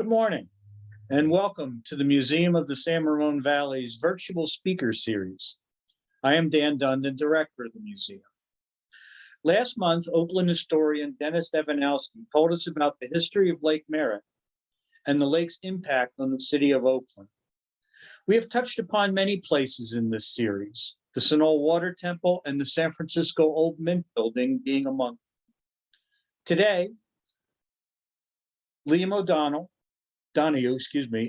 Good morning and welcome to the Museum of the San Ramon Valley's virtual speaker series. I am Dan Dundon, director of the museum. Last month, Oakland historian Dennis Evanowski told us about the history of Lake Merritt and the lake's impact on the city of Oakland. We have touched upon many places in this series, the Sunol Water Temple and the San Francisco Old Mint Building being among them. Today, Liam Donahue,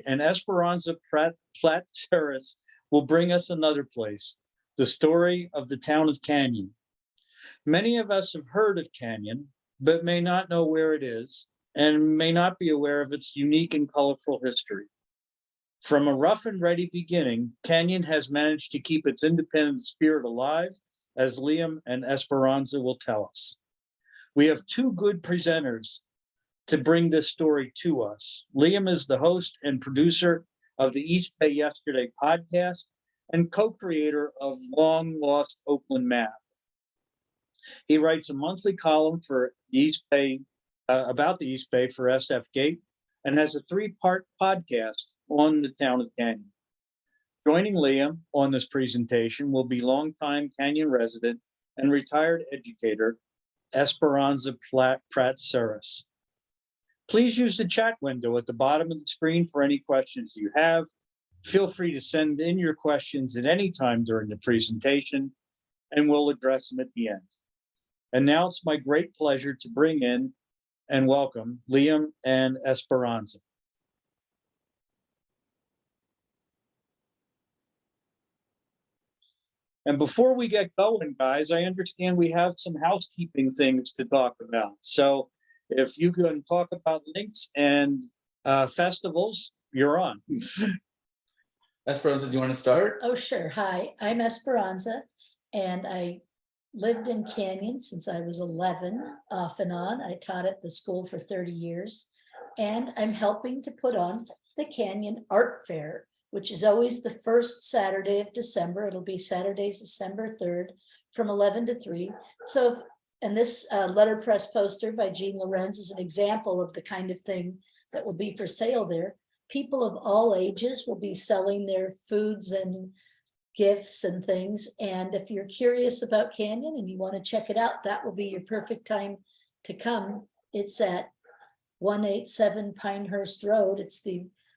and Esperanza Pratseris will bring us another place, the story of the town of Canyon. Many of us have heard of Canyon, but may not know where it is and may not be aware of its unique and colorful history. From a rough and ready beginning, Canyon has managed to keep its independent spirit alive, as Liam and Esperanza will tell us. We have two good presenters to bring this story to us. Liam is the host and producer of the East Bay Yesterday podcast and co-creator of Long Lost Oakland Map. He writes a monthly column for the East Bay about the East Bay for SF Gate and has a 3-part podcast on the town of Canyon. Joining Liam on this presentation will be longtime Canyon resident and retired educator Esperanza Pratseris. Please use the chat window at the bottom of the screen for any questions you have. Feel free to send in your questions at any time during the presentation, and we'll address them at the end. And now it's my great pleasure to bring in and welcome Liam and Esperanza. And before we get going, guys, I understand we have some housekeeping things to talk about. So if you can talk about links and festivals, you're on. Esperanza, do you want to start? Oh, sure. Hi, I'm Esperanza, and I lived in Canyon since I was 11, off and on. I taught at the school for 30 years, and I'm helping to put on the Canyon Art Fair, which is always the first Saturday of December. It'll be Saturday, December 3rd from 11 to 3. So and this letterpress poster by Jean Lorenz is an example of the kind of thing that will be for sale there. People of all ages will be selling their foods and gifts and things. And if you're curious about Canyon and you want to check it out, that will be your perfect time to come. It's at 187 Pinehurst Road. It's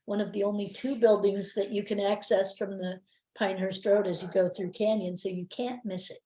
one of the only 2 buildings that you can access from the Pinehurst Road as you go through Canyon, so you can't miss it.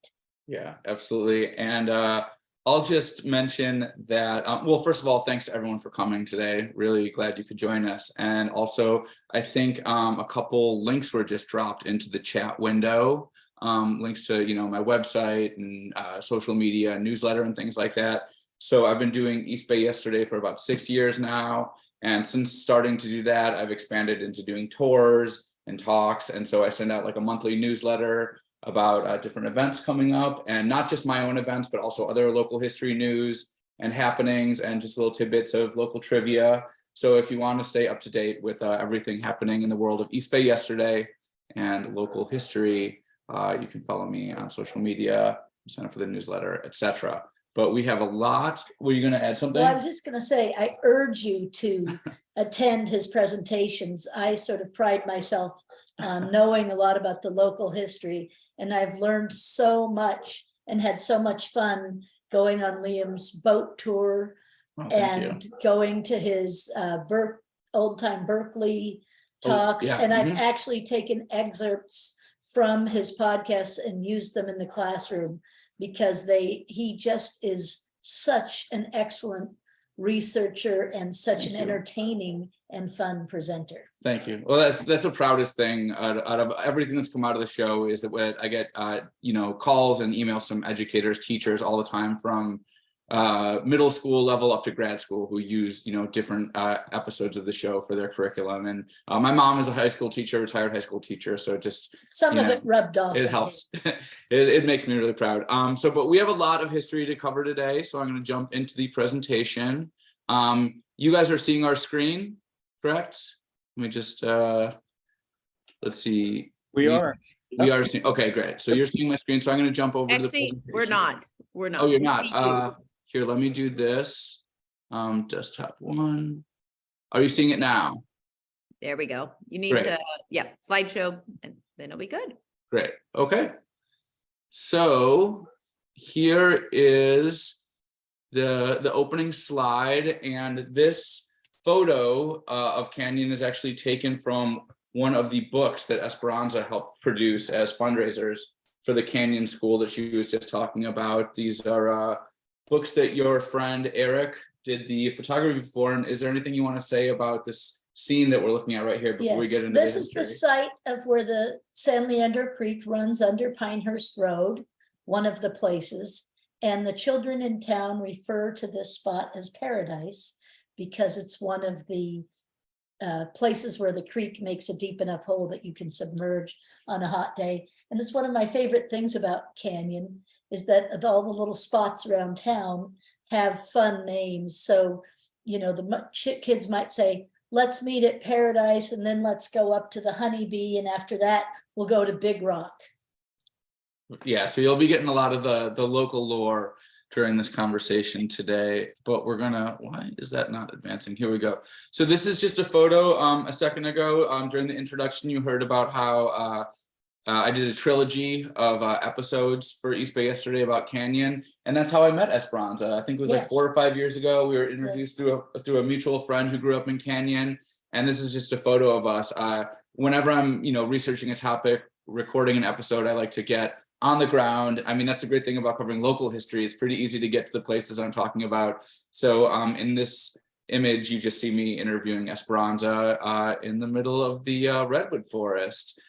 Yeah, absolutely. And I'll just mention that, well, first of all, thanks to everyone for coming today. Really glad you could join us. And also, I think a couple links were just dropped into the chat window, links to, my website and social media, newsletter and things like that. So I've been doing East Bay Yesterday for about 6 years now. And since starting to do that, I've expanded into doing tours and talks. And so I send out like a monthly newsletter about different events coming up, and not just my own events, but also other local history news and happenings and just little tidbits of local trivia. So if you want to stay up to date with everything happening in the world of East Bay Yesterday and local history, you can follow me on social media, sign up for the newsletter, etc. But we have a lot. Were you going to add something? Well, I was just going to say, I urge you to attend his presentations. I sort of pride myself on knowing a lot about the local history, and I've learned so much and had so much fun going on Liam's boat tour and going to his old time Berkeley talks. And I've actually taken excerpts from his podcasts and used them in the classroom, because he just is such an excellent researcher and such an entertaining and fun presenter. Thank you. Well, that's the proudest thing out of everything that's come out of the show, is that when I get calls and emails from educators, teachers all the time, from middle school level up to grad school, who use different episodes of the show for their curriculum. And my mom is a high school teacher, retired high school teacher, so just some of it rubbed off. It helps. it makes me really proud. But we have a lot of history to cover today, so I'm going to jump into the presentation. You guys are seeing our screen, correct? Let me just let's see. We are. We are seeing. Okay, great. So you're seeing my screen. So I'm going to jump over to the presentation. We're not. Oh, you're not. Here, let me do this. Desktop 1. Are you seeing it now? There we go. You need Great. to, yeah, slideshow, and then it'll be good. Great. Okay. So here is the opening slide, and this photo of Canyon is actually taken from one of the books that Esperanza helped produce as fundraisers for the Canyon School that she was just talking about. These are books that your friend Eric did the photography for. And is there anything you want to say about this scene that we're looking at right here before we Yes, get into this the is the history? site of where the San Leandro Creek runs under Pinehurst Road, one of the places. And the children in town refer to this spot as paradise because it's one of the places where the creek makes a deep enough hole that you can submerge on a hot day. And it's one of my favorite things about Canyon is that of all the little spots around town have fun names. So, you know, the kids might say, let's meet at Paradise and then let's go up to the Honeybee. And after that, we'll go to Big Rock. Yeah, so you'll be getting a lot of the local lore during this conversation today, but we're gonna, why is that not advancing? Here we go. So this is just a photo a second ago. During the introduction, you heard about how I did a trilogy of episodes for East Bay Yesterday about Canyon, and that's how I met Esperanza. I think it was like Yes. 4 or 5 years ago. We were introduced through a mutual friend who grew up in Canyon, and this is just a photo of us. Whenever I'm researching a topic, recording an episode, I like to get on the ground. I mean, that's the great thing about covering local history. It's pretty easy to get to the places I'm talking about. So in this image, you just see me interviewing Esperanza in the middle of the redwood forest.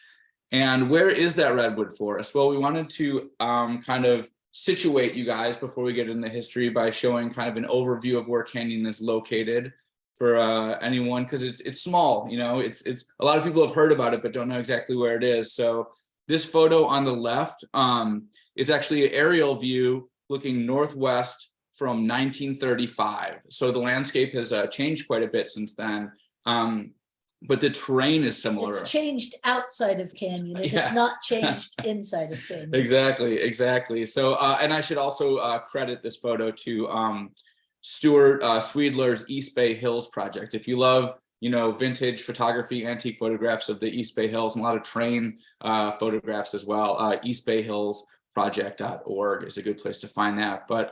And where is that redwood forest? Well, we wanted to kind of situate you guys before we get into history by showing kind of an overview of where Canyon is located for anyone, because it's small. It's a lot of people have heard about it but don't know exactly where it is. So this photo on the left is actually an aerial view looking northwest from 1935. So the landscape has changed quite a bit since then, but the terrain is similar. It's changed outside of Canyon. It Yeah. has not changed inside of Canyon. Exactly. So, and I should also credit this photo to Stuart Sweedler's East Bay Hills project. If you love vintage photography, antique photographs of the East Bay Hills, and a lot of train photographs as well. eastbayhillsproject.org is a good place to find that. But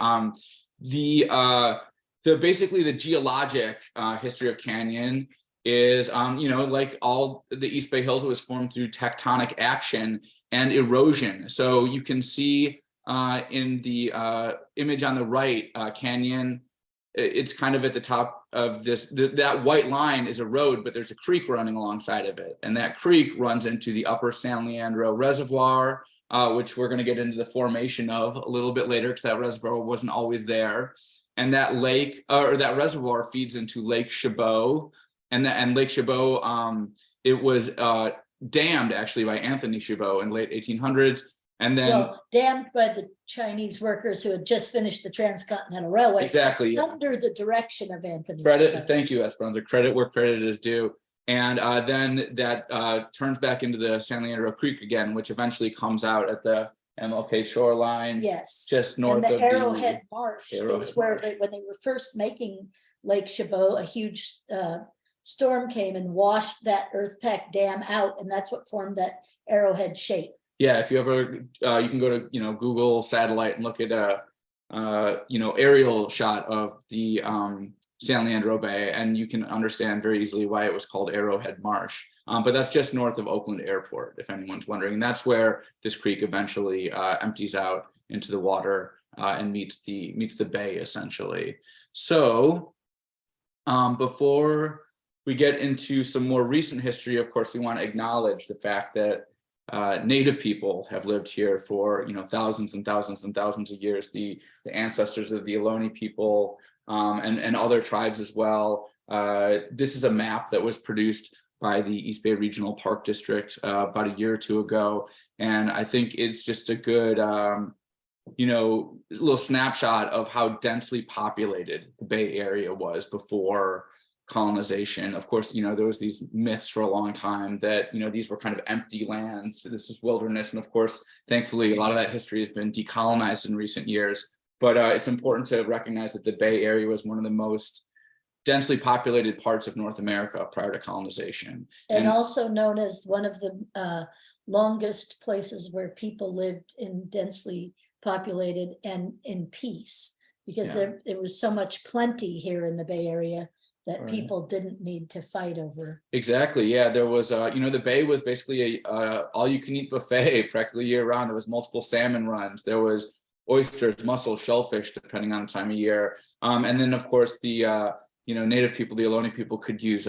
basically the geologic history of Canyon is, like all the East Bay Hills, it was formed through tectonic action and erosion. So you can see in the image on the right, Canyon, it's kind of at the top of this, that white line is a road, but there's a creek running alongside of it. And that creek runs into the upper San Leandro Reservoir, which we're going to get into the formation of a little bit later, because that reservoir wasn't always there. And that lake, or that reservoir, feeds into Lake Chabot. And Lake Chabot, it was dammed actually by Anthony Chabot in late 1800s. And then dammed by the Chinese workers who had just finished the Transcontinental Railway. Exactly. Under the direction of Anthony. Credit, thank you, Esperanza. Credit where credit is due. And then that turns back into the San Leandro Creek again, which eventually comes out at the MLK shoreline. Yes. Just north and of the Arrowhead Marsh Arrowhead is where Marsh. when they were first making Lake Chabot, a huge storm came and washed that earth pack dam out, and that's what formed that arrowhead shape. Yeah, if you ever, you can go to Google satellite and look at a aerial shot of the San Leandro Bay, and you can understand very easily why it was called Arrowhead Marsh. But that's just north of Oakland Airport, if anyone's wondering. And that's where this creek eventually empties out into the water and meets the bay essentially. So before we get into some more recent history, of course, we want to acknowledge the fact that Native people have lived here for thousands and thousands and thousands of years. The ancestors of the Ohlone people and other tribes as well. This is a map that was produced by the East Bay Regional Park District about a year or two ago, and I think it's just a good little snapshot of how densely populated the Bay Area was before colonization. Of course, there was these myths for a long time that these were kind of empty lands. This is wilderness, and of course, thankfully, a lot of that history has been decolonized in recent years. But it's important to recognize that the Bay Area was one of the most densely populated parts of North America prior to colonization. And also known as one of the longest places where people lived in densely populated and in peace. Because Yeah. there was so much plenty here in the Bay Area that Right. people didn't need to fight over. Exactly. Yeah, there was, the Bay was basically a all-you-can-eat buffet practically year-round. There was multiple salmon runs. There was oysters, mussels, shellfish, depending on the time of year. And then, of course, the native people, the Ohlone people, could use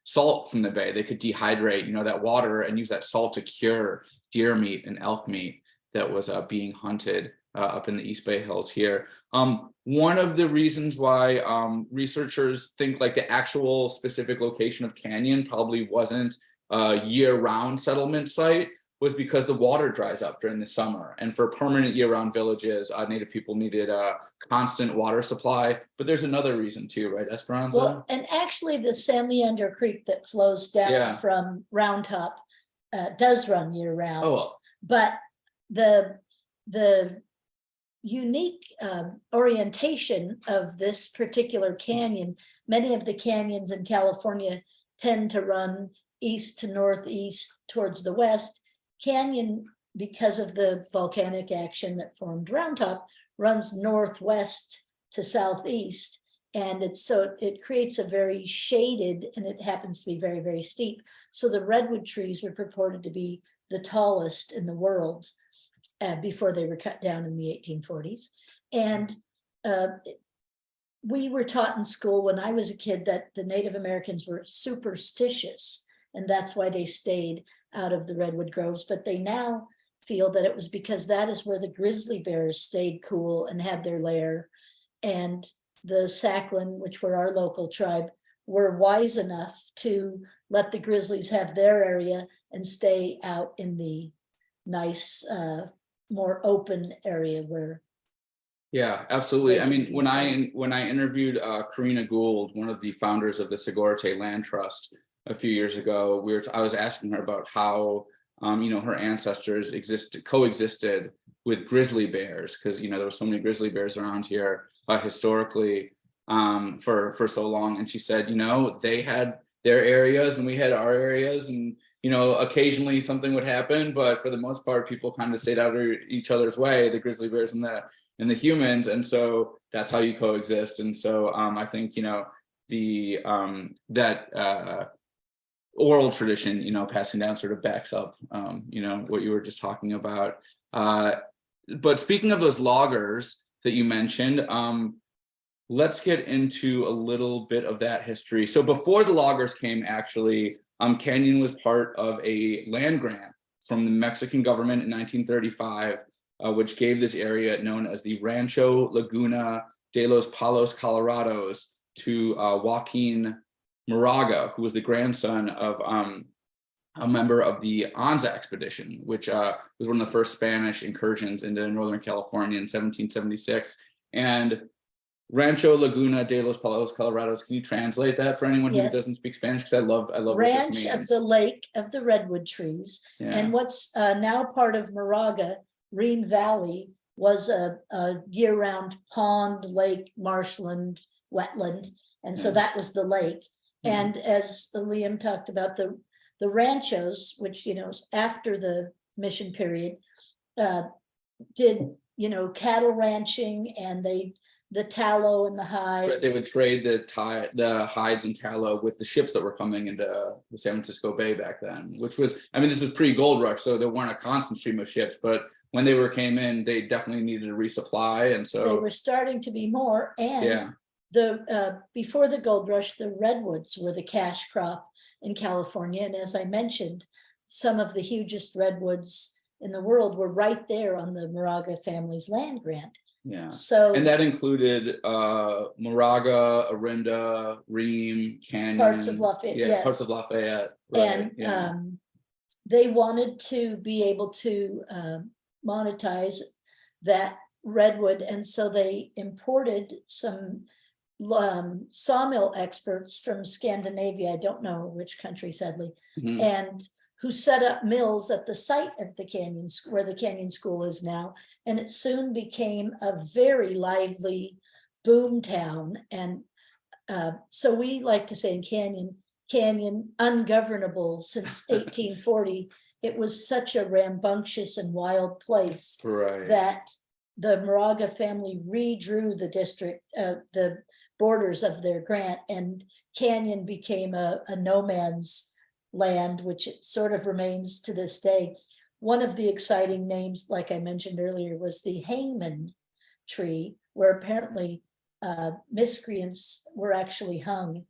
salt from the Bay. They could dehydrate, that water and use that salt to cure deer meat and elk meat that was being hunted up in the East Bay Hills here. One of the reasons why researchers think like the actual specific location of Canyon probably wasn't a year-round settlement site was because the water dries up during the summer. And for permanent year-round villages, Native people needed a constant water supply. But there's another reason too, right, Esperanza? Well, and actually the San Leandro Creek that flows down Yeah. from Round Top does run year round. Oh, But the unique orientation of this particular canyon, many of the canyons in California tend to run east to northeast towards the west. Canyon, because of the volcanic action that formed Round Top, runs northwest to southeast. And it creates a very shaded, and it happens to be very, very steep. So the redwood trees were purported to be the tallest in the world before they were cut down in the 1840s. And we were taught in school when I was a kid that the Native Americans were superstitious, and that's why they stayed out of the redwood groves. But they now feel that it was because that is where the grizzly bears stayed cool and had their lair. And the Saklan, which were our local tribe, were wise enough to let the grizzlies have their area and stay out in the nice, more open area where. yeah, absolutely. I Right, mean, when exactly. I interviewed Karina Gould, one of the founders of the Sigorte Land Trust, a few years ago, I was asking her about how her ancestors coexisted with grizzly bears, because there were so many grizzly bears around here historically for so long. And she said, they had their areas and we had our areas, and occasionally something would happen, but for the most part, people kind of stayed out of each other's way, the grizzly bears and the humans, and so that's how you coexist. And so I think that oral tradition, passing down sort of backs up what you were just talking about. But speaking of those loggers that you mentioned, let's get into a little bit of that history. So before the loggers came, actually, Canyon was part of a land grant from the Mexican government in 1935, which gave this area known as the Rancho Laguna de los Palos Colorados to Joaquin Moraga, who was the grandson of a member of the Anza expedition, which was one of the first Spanish incursions into Northern California in 1776. And Rancho Laguna de los Palos Colorados, can you translate that for anyone who Yes. doesn't speak Spanish? Because I love what Ranch this means. of the lake of the redwood trees. Yeah. And what's now part of Moraga, Green Valley, was a year-round pond, lake, marshland, wetland. And so Yeah. that was the lake. Yeah. And as Liam talked about, the ranchos, which, after the mission period, did, cattle ranching, and the tallow and the hides. Right, they would trade the hides and tallow with the ships that were coming into the San Francisco Bay back then, which was, this was pre-gold rush, so there weren't a constant stream of ships, but when they came in, they definitely needed a resupply, and They so were starting to be more, and yeah, before the gold rush, the redwoods were the cash crop in California. And as I mentioned, some of the hugest redwoods in the world were right there on the Moraga family's land grant. yeah. So And that included Moraga, Orinda, Ream, Canyon. parts of Lafayette, Yeah, yes. parts of Lafayette. Right, And yeah. they wanted to be able to monetize that redwood. And so they imported some sawmill experts from Scandinavia, I don't know which country, sadly, Mhm. and who set up mills at the site of the Canyon, where the Canyon School is now. And it soon became a very lively boom town. And So we like to say in Canyon, ungovernable since 1840. It was such a rambunctious and wild place Right. that the Moraga family redrew the district, the borders of their grant, and Canyon became a no man's land, which it sort of remains to this day. One of the exciting names, like I mentioned earlier, was the hangman tree, where apparently miscreants were actually hung.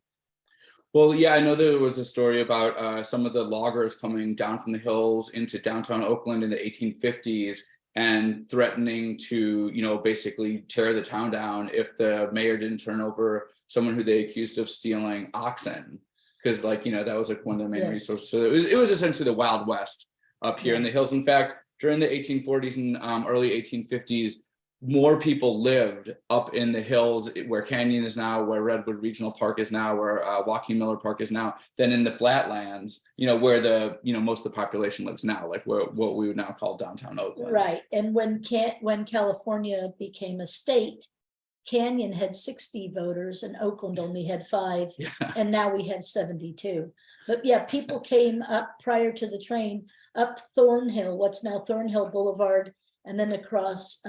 Well, yeah, I know there was a story about some of the loggers coming down from the hills into downtown Oakland in the 1850s and threatening to, basically tear the town down if the mayor didn't turn over someone who they accused of stealing oxen. Because, that was like one of their main Yes. resources. So it was essentially the Wild West up here in the hills. In fact, during the 1840s and early 1850s, more people lived up in the hills where Canyon is now, where Redwood Regional Park is now, where Joaquin Miller Park is now, than in the flatlands, where the, most of the population lives now, like what we would now call downtown Oakland. Right, and when California became a state, Canyon had 60 voters and Oakland only had 5, Yeah. and now we have 72. But yeah, people came up prior to the train, up Thornhill, what's now Thornhill Boulevard, and then across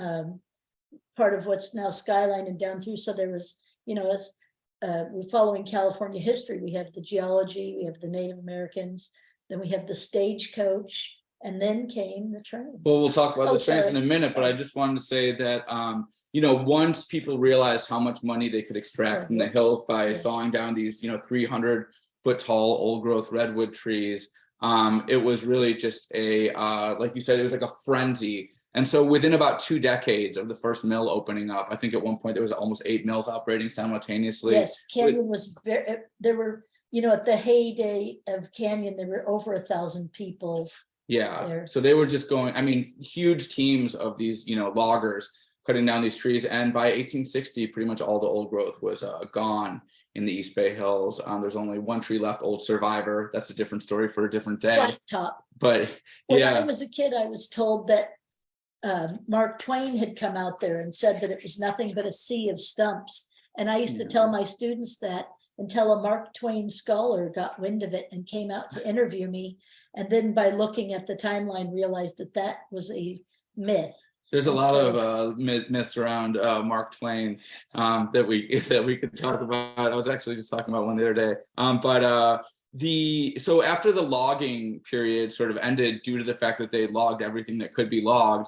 part of what's now Skyline and down through. So there was, as we're following California history, we have the geology, we have the Native Americans, then we have the stagecoach, and then came the train. Well, we'll talk about Oh, the trains in sorry. a minute, but I just wanted to say that, once people realized how much money they could extract from the Yes. hills by Yes. sawing down these, 300-foot tall old growth redwood trees, it was really just like you said, it was like a frenzy. And so within about 2 decades of the first mill opening up, I think at one point there was almost 8 mills operating simultaneously. Yes, Canyon was there were, at the heyday of Canyon, there were over 1,000 people. Yeah, there. so they were just going, huge teams of these, loggers cutting down these trees. And by 1860, pretty much all the old growth was gone in the East Bay Hills. There's only one tree left, Old Survivor. That's a different story for a different day. Flat top. But When yeah. I was a kid, I was told that Mark Twain had come out there and said that it was nothing but a sea of stumps. And I used to tell my students that until a Mark Twain scholar got wind of it and came out to interview me. And then by looking at the timeline, realized that that was a myth. There's a And lot so- of myths around Mark Twain that we could talk about. I was actually just talking about one the other day. So after the logging period sort of ended due to the fact that they logged everything that could be logged,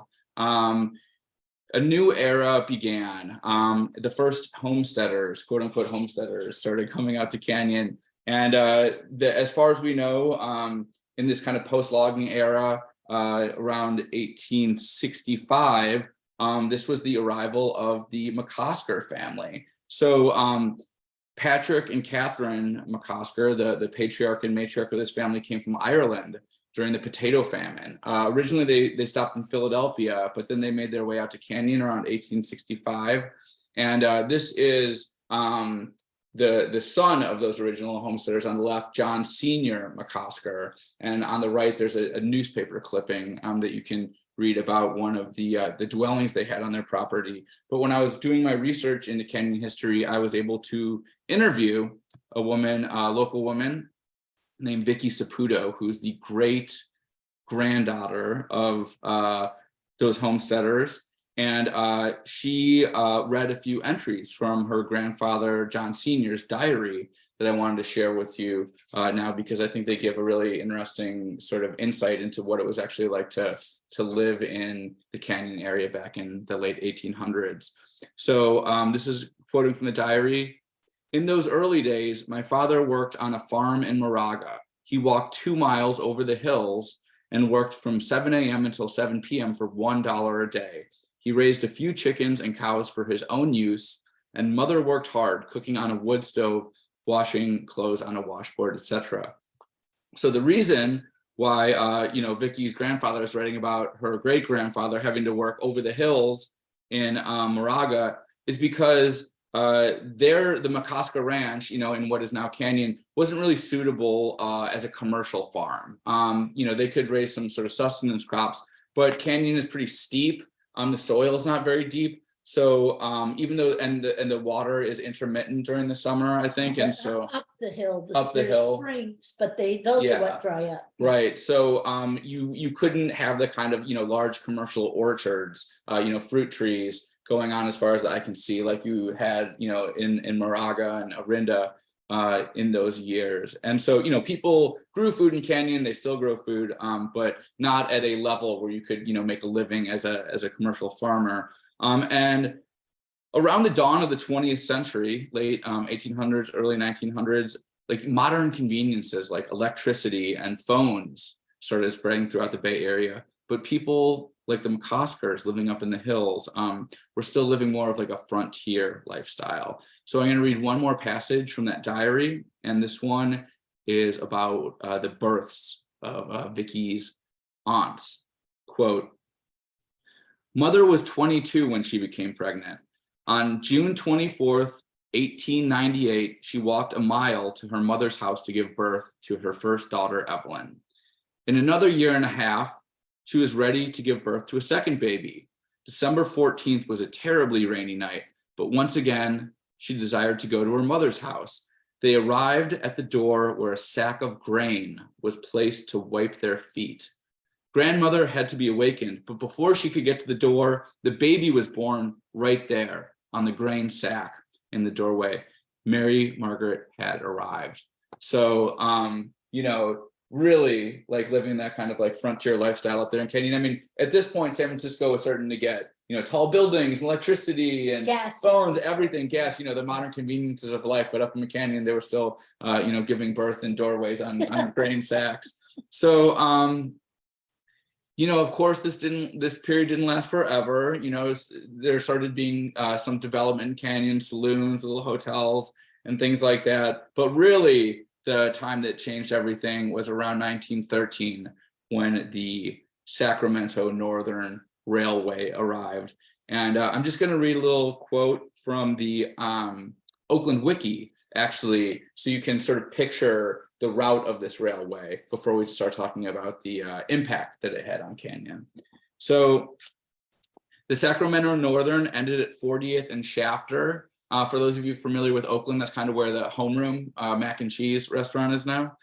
a new era began. The first homesteaders, quote unquote homesteaders, started coming out to Canyon. And as far as we know, in this kind of post-logging era, around 1865, this was the arrival of the McCosker family. So Patrick and Catherine McCosker, the patriarch and matriarch of this family, came from Ireland during the potato famine. Originally, they stopped in Philadelphia, but then they made their way out to Canyon around 1865. And this is the son of those original homesteaders on the left, John Senior McCosker. And on the right, there's a newspaper clipping that you can read about one of the dwellings they had on their property. But when I was doing my research into Canyon history, I was able to interview a woman, a local woman named Vicky Saputo, who's the great granddaughter of those homesteaders. And she read a few entries from her grandfather, John Sr.'s diary that I wanted to share with you now, because I think they give a really interesting sort of insight into what it was actually like to live in the Canyon area back in the late 1800s. So this is quoting from the diary. In those early days, my father worked on a farm in Moraga. He walked 2 miles over the hills and worked from 7 a.m. until 7 p.m. for $1 a day. He raised a few chickens and cows for his own use, and mother worked hard, cooking on a wood stove, washing clothes on a washboard, etc. So the reason why, Vicky's grandfather is writing about her great-grandfather having to work over the hills in Moraga is because the McCosker Ranch, in what is now Canyon, wasn't really suitable as a commercial farm. They could raise some sort of sustenance crops, but Canyon is pretty steep. The soil is not very deep. So even though and the water is intermittent during the summer, I think, and so Up the hill, Up the there's hill. springs, but those are Yeah. what dry up. right. So you couldn't have the kind of large commercial orchards, fruit trees going on as far as I can see, like you had in Moraga and Orinda in those years. And so people grew food in Canyon, they still grow food, but not at a level where you could make a living as a commercial farmer. And around the dawn of the 20th century, late 1800s, early 1900s, like modern conveniences like electricity and phones started spreading throughout the Bay Area. But people like the McCoskers living up in the hills were still living more of like a frontier lifestyle. So I'm going to read one more passage from that diary. And this one is about the births of Vicky's aunts. Quote, "Mother was 22 when she became pregnant. On June 24th, 1898, she walked a mile to her mother's house to give birth to her first daughter, Evelyn. In another year and a half, she was ready to give birth to a second baby. December 14th was a terribly rainy night, but once again, she desired to go to her mother's house. They arrived at the door where a sack of grain was placed to wipe their feet. Grandmother had to be awakened, but before she could get to the door, the baby was born right there on the grain sack in the doorway. Mary Margaret had arrived." So, really like living that kind of like frontier lifestyle up there in Canyon. I mean, at this point, San Francisco was starting to get, tall buildings, electricity and Gas. phones, everything, gas, the modern conveniences of life. But up in the Canyon, they were still, giving birth in doorways on grain sacks. So, of course, this period didn't last forever. There started being some development in Canyon, saloons, little hotels, and things like that. But really, the time that changed everything was around 1913, when the Sacramento Northern Railway arrived. And I'm just going to read a little quote from the Oakland Wiki, actually, so you can sort of picture the route of this railway before we start talking about the impact that it had on Canyon. So the Sacramento Northern ended at 40th and Shafter. For those of you familiar with Oakland, that's kind of where the Homeroom mac and cheese restaurant is now.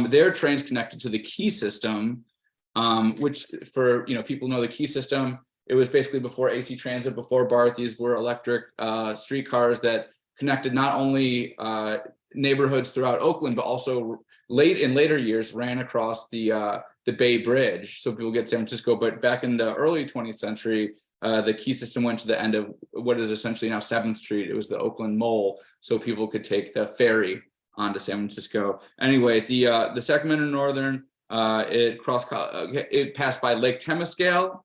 Their trains connected to the Key system, which for people know the Key system. It was basically before AC Transit, before BART. These were electric streetcars that connected not only neighborhoods throughout Oakland, but also in later years ran across the Bay Bridge, so people get to San Francisco. But back in the early 20th century, the Key system went to the end of what is essentially now 7th Street. It was the Oakland Mole, so people could take the ferry onto San Francisco. Anyway, the Sacramento Northern, it passed by Lake Temescal,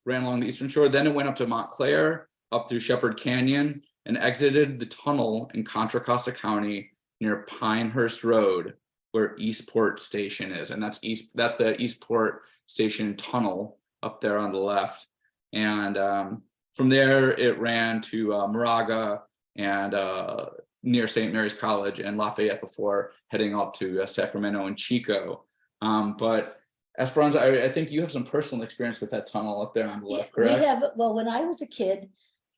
ran along the eastern shore. Then it went up to Montclair, up through Shepherd Canyon, and exited the tunnel in Contra Costa County near Pinehurst Road, where Eastport Station is. And that's the Eastport Station tunnel up there on the left. And from there, it ran to Moraga and near St. Mary's College and Lafayette before heading up to Sacramento and Chico. But Esperanza, I think you have some personal experience with that tunnel up there on the left, correct? We have. Well, when I was a kid,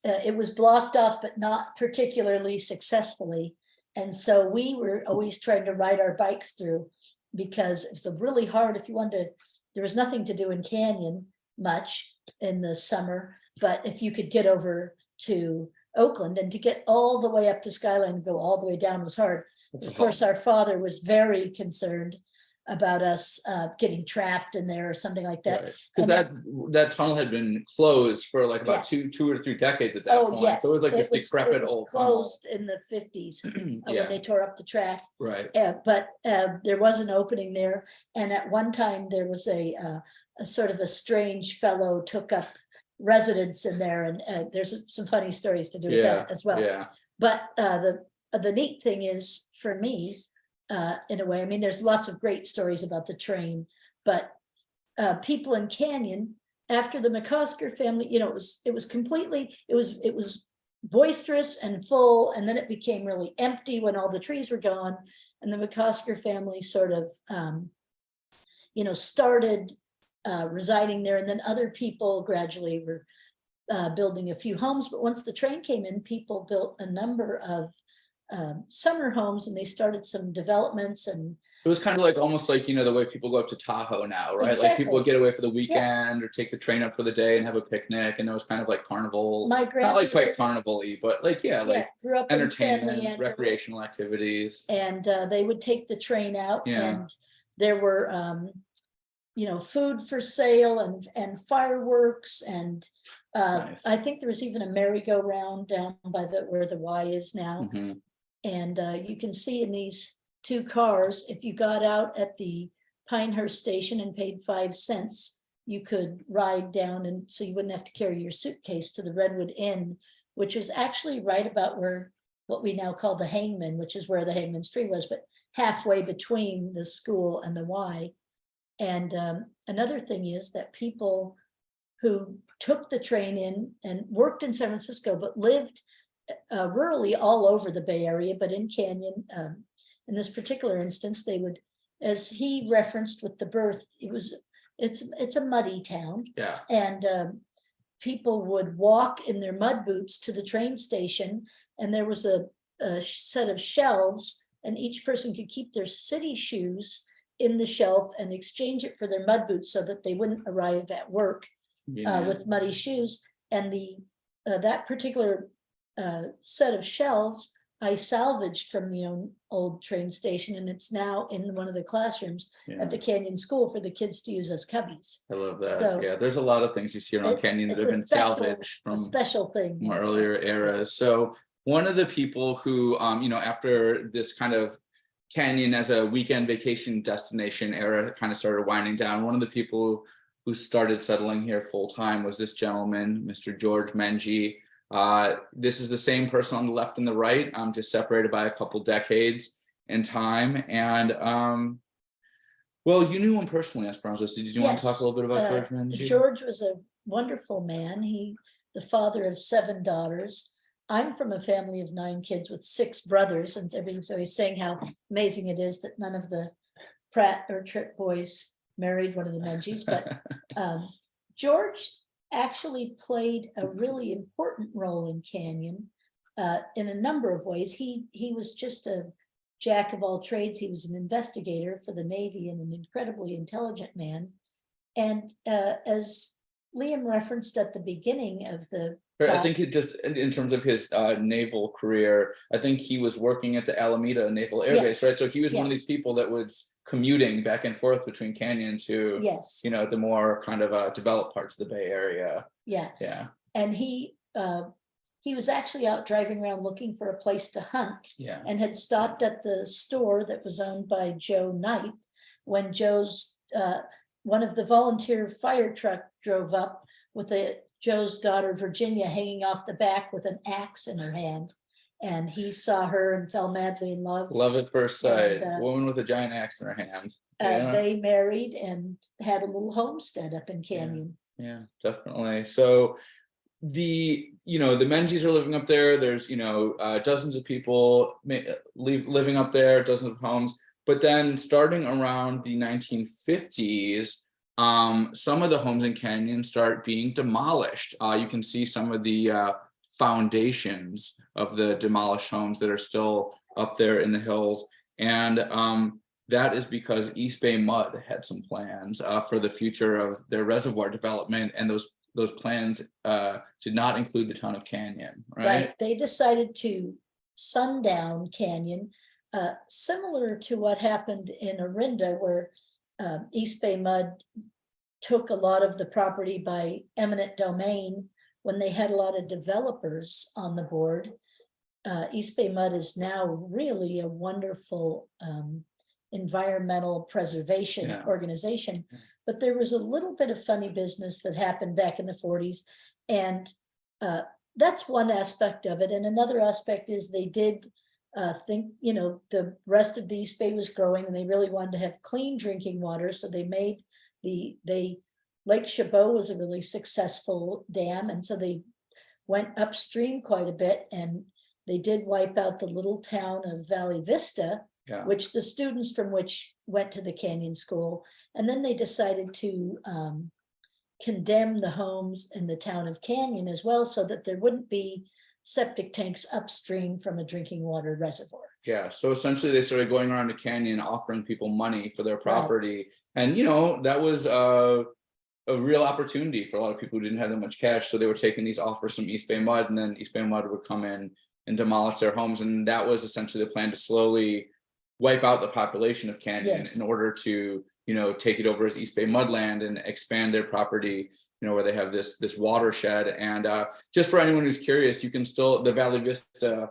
it was blocked off, but not particularly successfully. And so we were always trying to ride our bikes through, because it was really hard if you wanted to. There was nothing to do in Canyon much in the summer, but if you could get over to Oakland, and to get all the way up to Skyline and go all the way down was hard. Of course, our father was very concerned about us getting trapped in there or something like that. Because that tunnel had been closed for like about Yes. two or three decades at that point. Yes. So it was like this decrepit it was old tunnel. closed in the 50s when Yeah, they tore up the track. right. But there was an opening there, and at one time there was a sort of a strange fellow took up residence in there, and there's some funny stories to do with that as well. Yeah. But the neat thing is, for me, in a way, I mean, there's lots of great stories about the train, but people in Canyon, after the McCosker family, it was boisterous and full, and then it became really empty when all the trees were gone, and the McCosker family sort of started residing there, and then other people gradually were building a few homes, but once the train came in, people built a number of summer homes, and they started some developments, and It was kind of like almost like, the way people go up to Tahoe now, right? Like people would Exactly. get away for the weekend or take the train up for the day and have a picnic, and it was kind of like carnival, my not like grandmother, quite carnival-y, but like, yeah, like grew up in San entertainment, Leandro, recreational activities. and they would take the train out, Yeah. and there were food for sale and fireworks, and Nice. I think there was even a merry-go-round down by where the Y is now. Mhm. And you can see in these two cars, if you got out at the Pinehurst station and paid 5 cents, you could ride down, and so you wouldn't have to carry your suitcase to the Redwood Inn, which is actually right about where what we now call the Hangman, which is where the Hangman's Tree was, but halfway between the school and the Y. And another thing is that people who took the train in and worked in San Francisco, but lived rurally all over the Bay Area, but in Canyon, in this particular instance, they would, as he referenced with the birth, it's a muddy town, Yeah, and people would walk in their mud boots to the train station, and there was a set of shelves, and each person could keep their city shoes in the shelf and exchange it for their mud boots so that they wouldn't arrive at work yeah. with muddy shoes. And that particular set of shelves I salvaged from the old train station, and it's now in one of the classrooms Yeah. at the Canyon School for the kids to use as cubbies. I love that. So- Yeah, there's a lot of things you see around Canyon that have been salvaged A from special thing. more earlier eras. So one of the people who, after this kind of Canyon as a weekend vacation destination era kind of started winding down, one of the people who started settling here full time was this gentleman, Mr. George Menji. This is the same person on the left and the right, just separated by a couple decades in time. And well, you knew him personally, Esperanza. So did you want to talk a little bit about George Menji? George was a wonderful man. The father of 7 daughters. I'm from a family of 9 kids with 6 brothers, and everything's always saying how amazing it is that none of the Pratt or Tripp boys married one of the Menjis. But George actually played a really important role in Canyon in a number of ways. He was just a jack of all trades. He was an investigator for the Navy and an incredibly intelligent man. And as Liam referenced at the beginning of the I think it just in terms of his naval career, I think he was working at the Alameda Naval Air Base, Yes. right? So he was one of Yes. these people that was commuting back and forth between Canyon to, yes, the more kind of developed parts of the Bay Area. yeah, Yeah, and he was actually out driving around looking for a place to hunt, yeah. and had stopped at the store that was owned by Joe Knight when Joe's one of the volunteer fire truck drove up with Joe's daughter Virginia hanging off the back with an axe in her hand, and he saw her and fell madly in love. Love at first sight. And, Woman with a giant axe in her hand. Yeah. They married and had a little homestead up in Canyon. Yeah, definitely. So the Menjis are living up there. There's dozens of people living up there, dozens of homes. But then starting around the 1950s, some of the homes in Canyon start being demolished. You can see some of the foundations of the demolished homes that are still up there in the hills. And that is because East Bay Mud had some plans for the future of their reservoir development, and those plans did not include the town of Canyon, right? They decided to sundown Canyon, similar to what happened in Orinda, where East Bay Mud took a lot of the property by eminent domain when they had a lot of developers on the board. East Bay Mud is now really a wonderful environmental preservation organization, but there was a little bit of funny business that happened back in the 40s, and that's one aspect of it. And another aspect is they did think the rest of the East Bay was growing, and they really wanted to have clean drinking water, so they made Lake Chabot was a really successful dam, and so they went upstream quite a bit, and they did wipe out the little town of Valley Vista, which the students from which went to the Canyon School. And then they decided to condemn the homes in the town of Canyon as well, so that there wouldn't be septic tanks upstream from a drinking water reservoir. Yeah, so essentially they started going around the canyon offering people money for their property. And you know, that was a real opportunity for a lot of people who didn't have that much cash. So they were taking these offers from East Bay Mud, and then East Bay Mud would come in and demolish their homes. And that was essentially the plan, to slowly wipe out the population of Canyon Yes. in order to, you know, take it over as East Bay Mudland and expand their property, you know, where they have this watershed. And just for anyone who's curious, you can still, the Valley Vista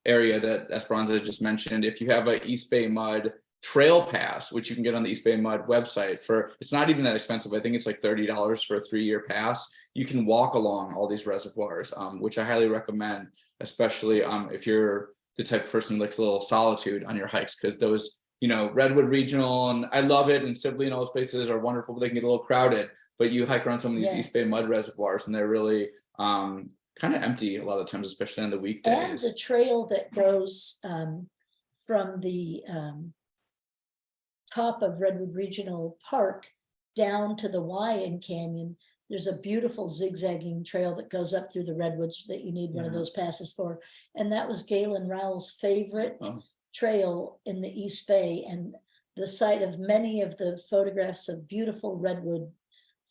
area that Esperanza just mentioned, if you have a East Bay Mud trail pass, which you can get on the East Bay Mud website for, it's not even that expensive. I think it's like $30 for a 3-year pass. You can walk along all these reservoirs, which I highly recommend, especially if you're the type of person who likes a little solitude on your hikes, because those, you know, Redwood Regional, and I love it, and Sibley and all those places are wonderful, but they can get a little crowded. But you hike around some of these Yeah. East Bay Mud reservoirs, and they're really kind of empty a lot of times, especially on the And weekdays. the trail that goes from the top of Redwood Regional Park down to the Y in Canyon, there's a beautiful zigzagging trail that goes up through the redwoods that you need one of Yeah. those passes for. And that was Galen Rowell's favorite Oh. trail in the East Bay, and the site of many of the photographs of beautiful redwood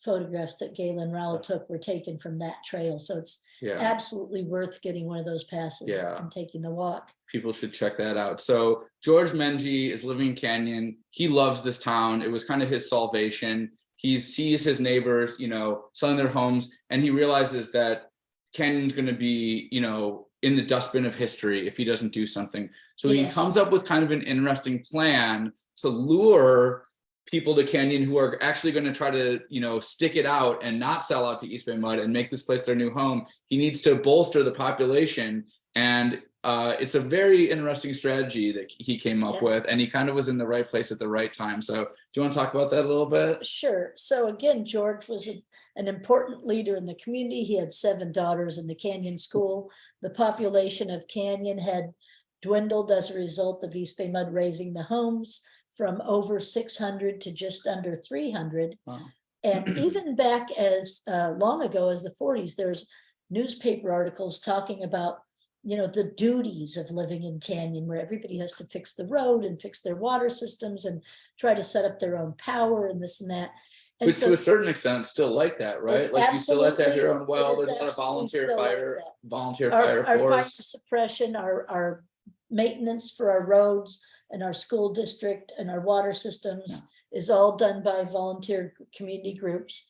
photographs that Galen Rowell took were taken from that trail. So it's Yeah. absolutely worth getting one of those passes Yeah. and taking the walk. People should check that out. So George Menji is living in Canyon. He loves this town. It was kind of his salvation. He sees his neighbors, you know, selling their homes, and he realizes that Canyon's going to be, you know, in the dustbin of history if he doesn't do something. So he Yes. comes up with kind of an interesting plan to lure people to Canyon who are actually going to try to, you know, stick it out and not sell out to East Bay Mud and make this place their new home. He needs to bolster the population, and it's a very interesting strategy that he came up Yeah. with, and he kind of was in the right place at the right time. So do you want to talk about that a little bit? Sure. So again, George was an important leader in the community. He had 7 daughters in the Canyon School. The population of Canyon had dwindled as a result of East Bay Mud raising the homes from over 600 to just under 300. Wow. And even back as long ago as the 40s, there's newspaper articles talking about, you know, the duties of living in Canyon, where everybody has to fix the road and fix their water systems and try to set up their own power and this and that. And Which to a certain extent it's still like that, right? It's Like you still have to have your own absolutely- well. it is There's a lot of absolutely volunteer still like fire, that. volunteer our fire fire force. suppression, our maintenance for our roads and our school district and our water systems is all done by volunteer community groups.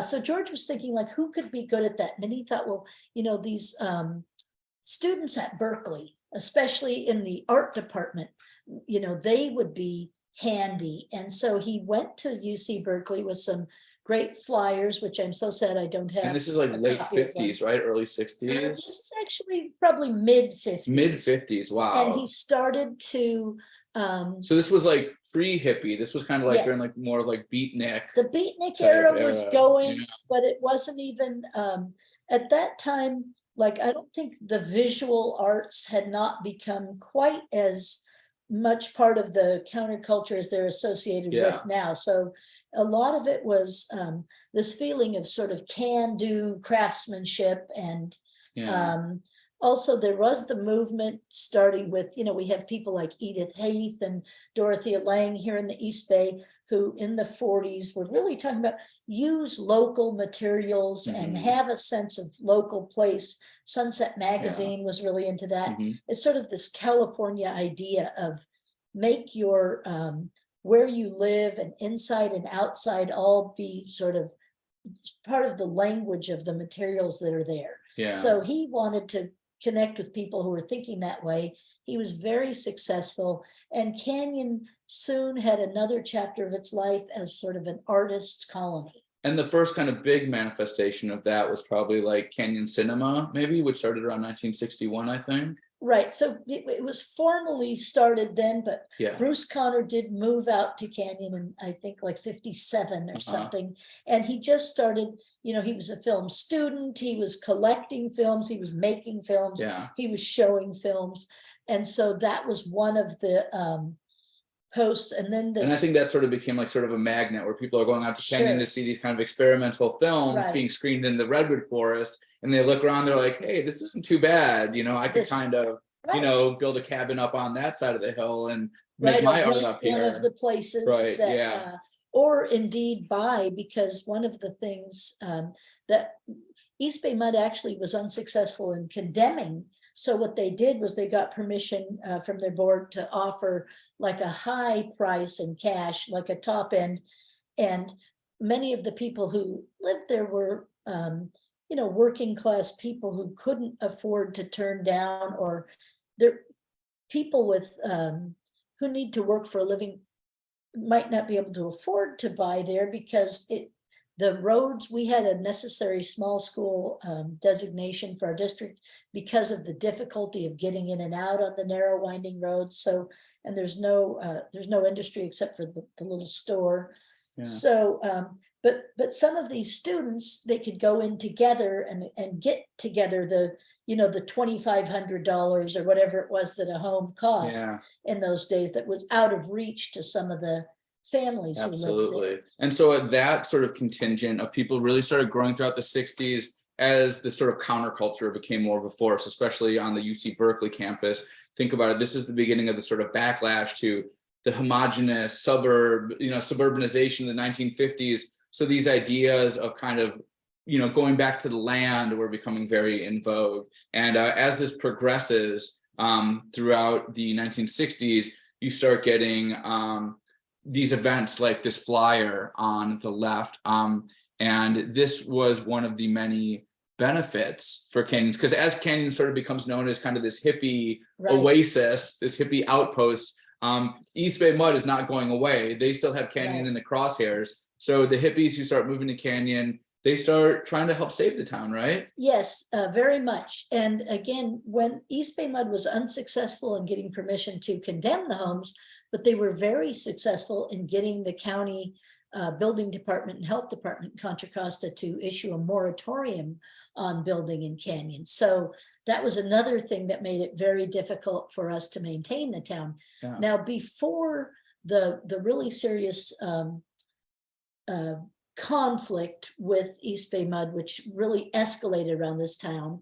So George was thinking, like, who could be good at that? And then he thought, well, you know, these students at Berkeley, especially in the art department, you know, they would be handy. And so he went to UC Berkeley with some great flyers, which I'm so sad I don't have. And this is like a late copy of them. 50s, right? Early This 60s, is actually probably mid 50s. mid 50s. And Wow. he started to, So this was like pre-hippie. This was kind of like during Yes. like more like beatnik. the beatnik type era was era, going, yeah. but it wasn't even, at that time, like, I don't think the visual arts had not become quite as much part of the counterculture as they're associated Yeah. with now. So a lot of it was this feeling of sort of can-do craftsmanship, and Yeah. also there was the movement starting with, you know, we have people like Edith Heath and Dorothea Lange here in the East Bay, who in the 40s were really talking about use local materials and Mhm. have a sense of local place. Sunset Magazine was really into that. Mhm. It's sort of this California idea of make your where you live and inside and outside all be sort of part of the language of the materials that are there. Yeah. So he wanted to connect with people who were thinking that way. He was very successful, and Canyon soon had another chapter of its life as sort of an artist colony. And the first kind of big manifestation of that was probably like Canyon Cinema, maybe, which started around 1961, I think. Right, so it was formally started then, but Yeah. Bruce Conner did move out to Canyon in, I think, like 57 or Uh-huh. something. And he just started, you know, he was a film student, he was collecting films, he was making films, Yeah. he was showing films. And so that was one of the posts, and then And I this, think that sort of became like sort of a magnet where people are going out to Canyon Sure. to see these kind of experimental films Right. being screened in the redwood forest. And they look around, they're like, hey, this isn't too bad. I could This- kind of, right, build a cabin up on that side of the hill and make right, my or art rent up one of the here. places Right, that, yeah. or indeed buy, because one of the things that East Bay Mud actually was unsuccessful in condemning. So what they did was they got permission from their board to offer like a high price in cash, like a top end. And many of the people who lived there were, working class people who couldn't afford to turn down, or they're people with, who need to work for a living might not be able to afford to buy there because the roads, we had a necessary small school designation for our district because of the difficulty of getting in and out on the narrow winding roads. So, and there's no industry except for the little store. Yeah. So, but some of these students, they could go in together and get together the $2,500 or whatever it was that a home cost Yeah. in those days, that was out of reach to some of the families who lived there. Absolutely. And so that sort of contingent of people really started growing throughout the 60s as the sort of counterculture became more of a force, especially on the UC Berkeley campus. Think about it. This is the beginning of the sort of backlash to the homogenous suburbanization in the 1950s. So these ideas of kind of, going back to the land were becoming very in vogue. And as this progresses throughout the 1960s, you start getting these events like this flyer on the left. And this was one of the many benefits for Canyons, because as Canyon sort of becomes known as kind of this hippie Right. oasis, this hippie outpost, East Bay Mud is not going away. They still have Canyon Right. in the crosshairs. So the hippies who start moving to Canyon, they start trying to help save the town, right? Yes, very much. And again, when East Bay Mud was unsuccessful in getting permission to condemn the homes, but they were very successful in getting the county building department and health department in Contra Costa to issue a moratorium on building in Canyon. So that was another thing that made it very difficult for us to maintain the town. Yeah. Now, before the really serious conflict with East Bay Mud, which really escalated around this time,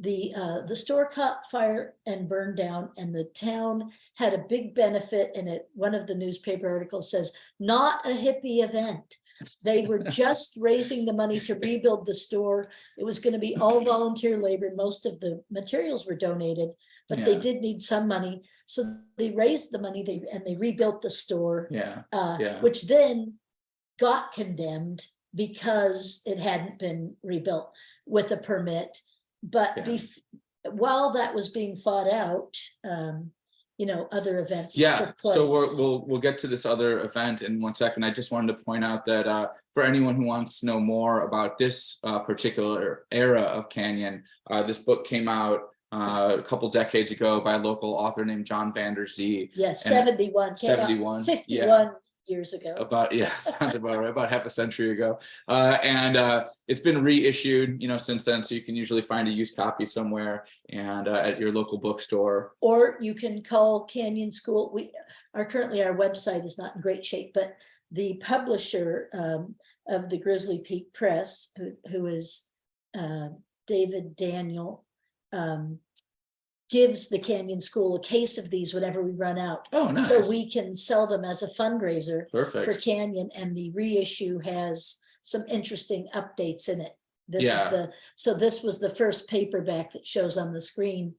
the store caught fire and burned down, and the town had a big benefit. And one of the newspaper articles says, not a hippie event. They were just raising the money to rebuild the store. It was going to be all volunteer labor. Most of the materials were donated, but they Yeah. did need some money. So they raised the money and they rebuilt the store, Yeah. Yeah. which then got condemned because it hadn't been rebuilt with a permit. But Yeah. while that was being fought out, other events Yeah, took place. so we'll get to this other event in 1 second. I just wanted to point out that for anyone who wants to know more about this particular era of Canyon, this book came out a couple decades ago by a local author named John Vander Zee. Yes, and 71. came out 71, 51 years ago. Sounds about right, about half a century ago. And it's been reissued, since then. So you can usually find a used copy somewhere and at your local bookstore. Or you can call Canyon School. Currently our website is not in great shape, but the publisher of the Grizzly Peak Press, who is David Daniel, gives the Canyon School a case of these whenever we run out. Oh, nice. So we can sell them as a fundraiser for Perfect. Canyon, and the reissue has some interesting updates in it. Yeah. So this was the first paperback that shows on the screen.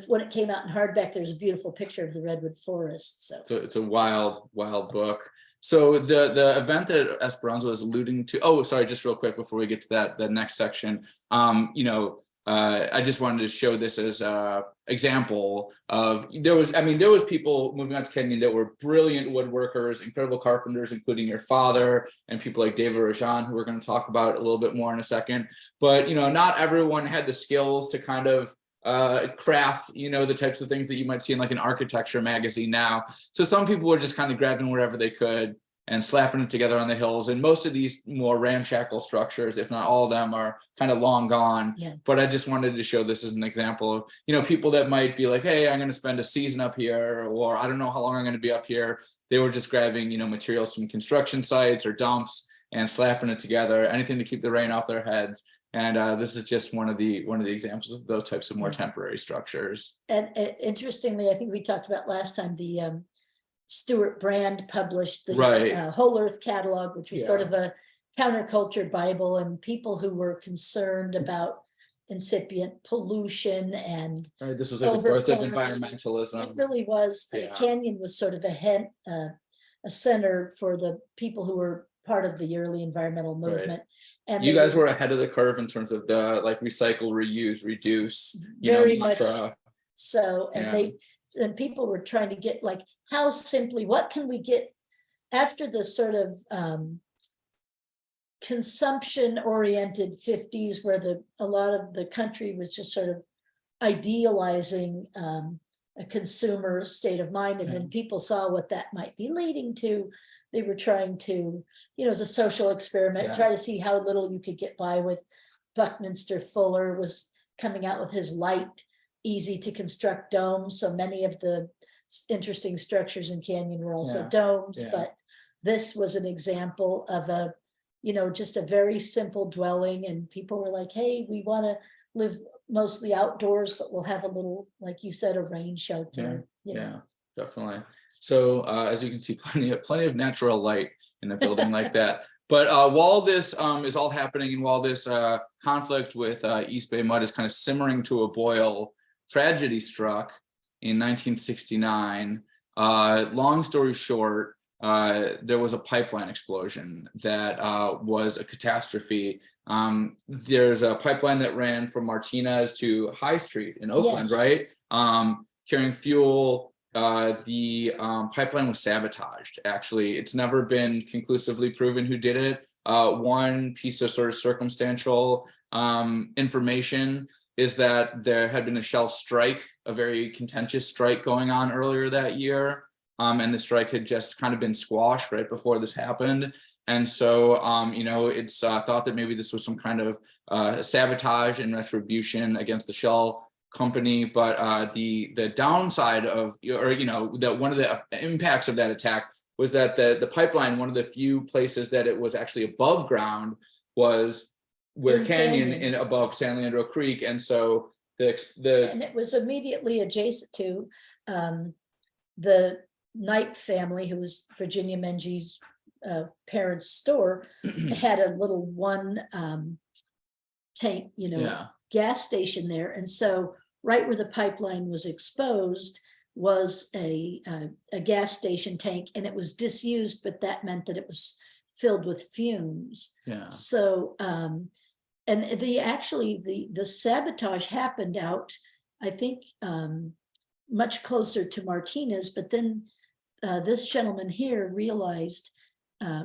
When it came out in hardback, there's a beautiful picture of the redwood forest. So It's a wild book. So the event that Esperanza was alluding to, oh, sorry, just real quick before we get to the next section, I just wanted to show this as a example of, there was people moving on to Canyon that were brilliant woodworkers, incredible carpenters, including your father and people like David Rajan, who we're going to talk about a little bit more in a second. But, not everyone had the skills to kind of craft, the types of things that you might see in like an architecture magazine now. So some people were just kind of grabbing wherever they could. and slapping it together on the hills. And most of these more ramshackle structures, if not all of them, are kind of long gone. Yeah. But I just wanted to show this as an example of, you know, people that might be like, hey, I'm going to spend a season up here, or I don't know how long I'm going to be up here. They were just grabbing, you know, materials from construction sites or dumps and slapping it together, anything to keep the rain off their heads. And this is just one of the examples of those types of more temporary structures. And interestingly, I think we talked about last time, the Stuart Brand published the Right. Whole Earth Catalog, which was sort Yeah. of a counterculture Bible, and people who were concerned about incipient pollution and Right. This was like the birth of Overflowing. It environmentalism. really was, Yeah. Canyon was sort of a center for the people who were part of the early environmental Right. movement. And You they guys were ahead of the curve in terms of the like recycle, reuse, reduce, you Very know, much. mantra. So, and people were trying to get like, how simply, what can we get after the sort of consumption oriented 50s, where a lot of the country was just sort of idealizing a consumer state of mind, and then people saw what that might be leading to. They were trying to, you know, as a social experiment, Yeah. try to see how little you could get by with. Buckminster Fuller was coming out with his light, easy to construct domes. So many of the interesting structures in Canyon were also Yeah. domes, Yeah. but this was an example of a, you know, just a very simple dwelling, and people were like, hey, we want to live mostly outdoors, but we'll have a little, like you said, a rain shelter. you know. Yeah, definitely. So as you can see, plenty of natural light in a building like that. But while this is all happening, and while this conflict with East Bay Mud is kind of simmering to a boil, tragedy struck in 1969. Long story short, there was a pipeline explosion that was a catastrophe. There's a pipeline that ran from Martinez to High Street in Oakland, Yes. right? Carrying fuel. The pipeline was sabotaged. Actually, it's never been conclusively proven who did it. One piece of sort of circumstantial information is that there had been a Shell strike, a very contentious strike going on earlier that year. And the strike had just kind of been squashed right before this happened. And so, you know, it's thought that maybe this was some kind of sabotage and retribution against the Shell company. But the downside of, or, you know, that one of the impacts of that attack was that the pipeline, one of the few places that it was actually above ground, was where In Canyon Canyon. in above San Leandro Creek. And so the And it was immediately adjacent to the Knight family, who was Virginia Mengee's parents' store, had a little one tank, you know, yeah, gas station there. And so right where the pipeline was exposed was a gas station tank, and it was disused, but that meant that it was filled with fumes. yeah, So, and the sabotage happened out, I think, much closer to Martinez, but then this gentleman here realized,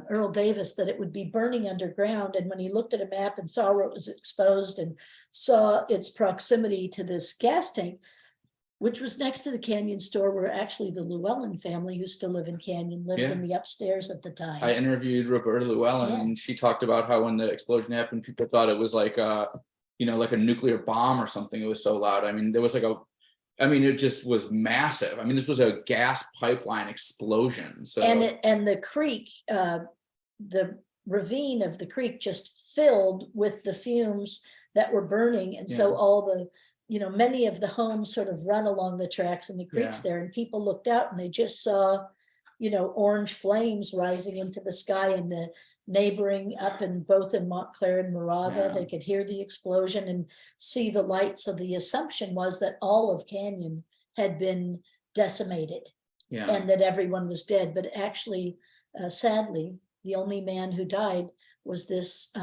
Earl Davis, that it would be burning underground. And when he looked at a map and saw where it was exposed and saw its proximity to this gas tank, which was next to the Canyon store, where actually the Llewellyn family, who still live in Canyon, lived Yeah. in the upstairs at the time. I interviewed Roberta Llewellyn, Yeah. and she talked about how when the explosion happened, people thought it was like you know, like a nuclear bomb or something. It was so loud. I mean, there was like it just was massive. I mean, this was a gas pipeline explosion. So And the creek, the ravine of the creek just filled with the fumes that were burning. And so Yeah. all the, you know, many of the homes sort of run along the tracks, and the creeks Yeah. there, and people looked out and they just saw, you know, orange flames rising into the sky, and the neighboring up in both in Montclair and Moraga, Yeah. they could hear the explosion and see the lights. So the assumption was that all of Canyon had been decimated, yeah, and that everyone was dead. But actually, sadly, the only man who died was this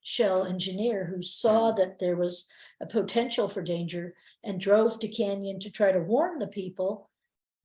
Shell engineer, who saw that there was a potential for danger and drove to Canyon to try to warn the people,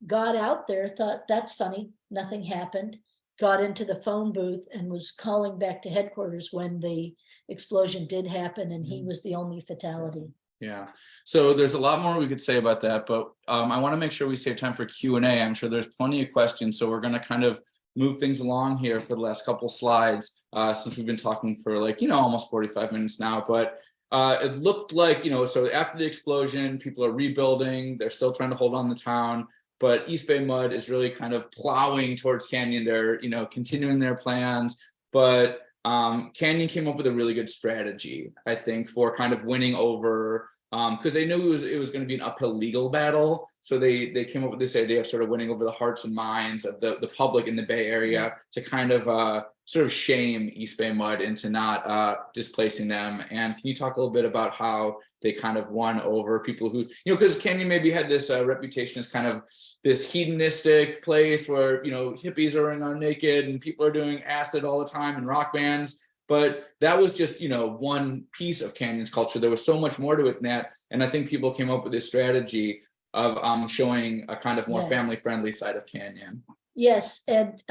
got out there, thought, that's funny, nothing happened, got into the phone booth and was calling back to headquarters when the explosion did happen, and he was the only fatality. yeah. So there's a lot more we could say about that, but I want to make sure we save time for Q&A. I'm sure there's plenty of questions, so we're going to kind of move things along here for the last couple slides, since we've been talking for like, almost 45 minutes now, but it looked like, so after the explosion, people are rebuilding, they're still trying to hold on the town, but East Bay Mud is really kind of plowing towards Canyon. They're, continuing their plans, but Canyon came up with a really good strategy, I think, for kind of winning over, because they knew it was going to be an uphill legal battle. So they came up with this idea of sort of winning over the hearts and minds of the public in the Bay Area to kind of sort of shame East Bay Mud into not displacing them. And can you talk a little bit about how they kind of won over people who, because Canyon maybe had this reputation as kind of this hedonistic place where, hippies are running on naked and people are doing acid all the time and rock bands. But that was just, one piece of Canyon's culture. There was so much more to it than that. And I think people came up with this strategy of showing a kind of more family-friendly side of Canyon. Yes, and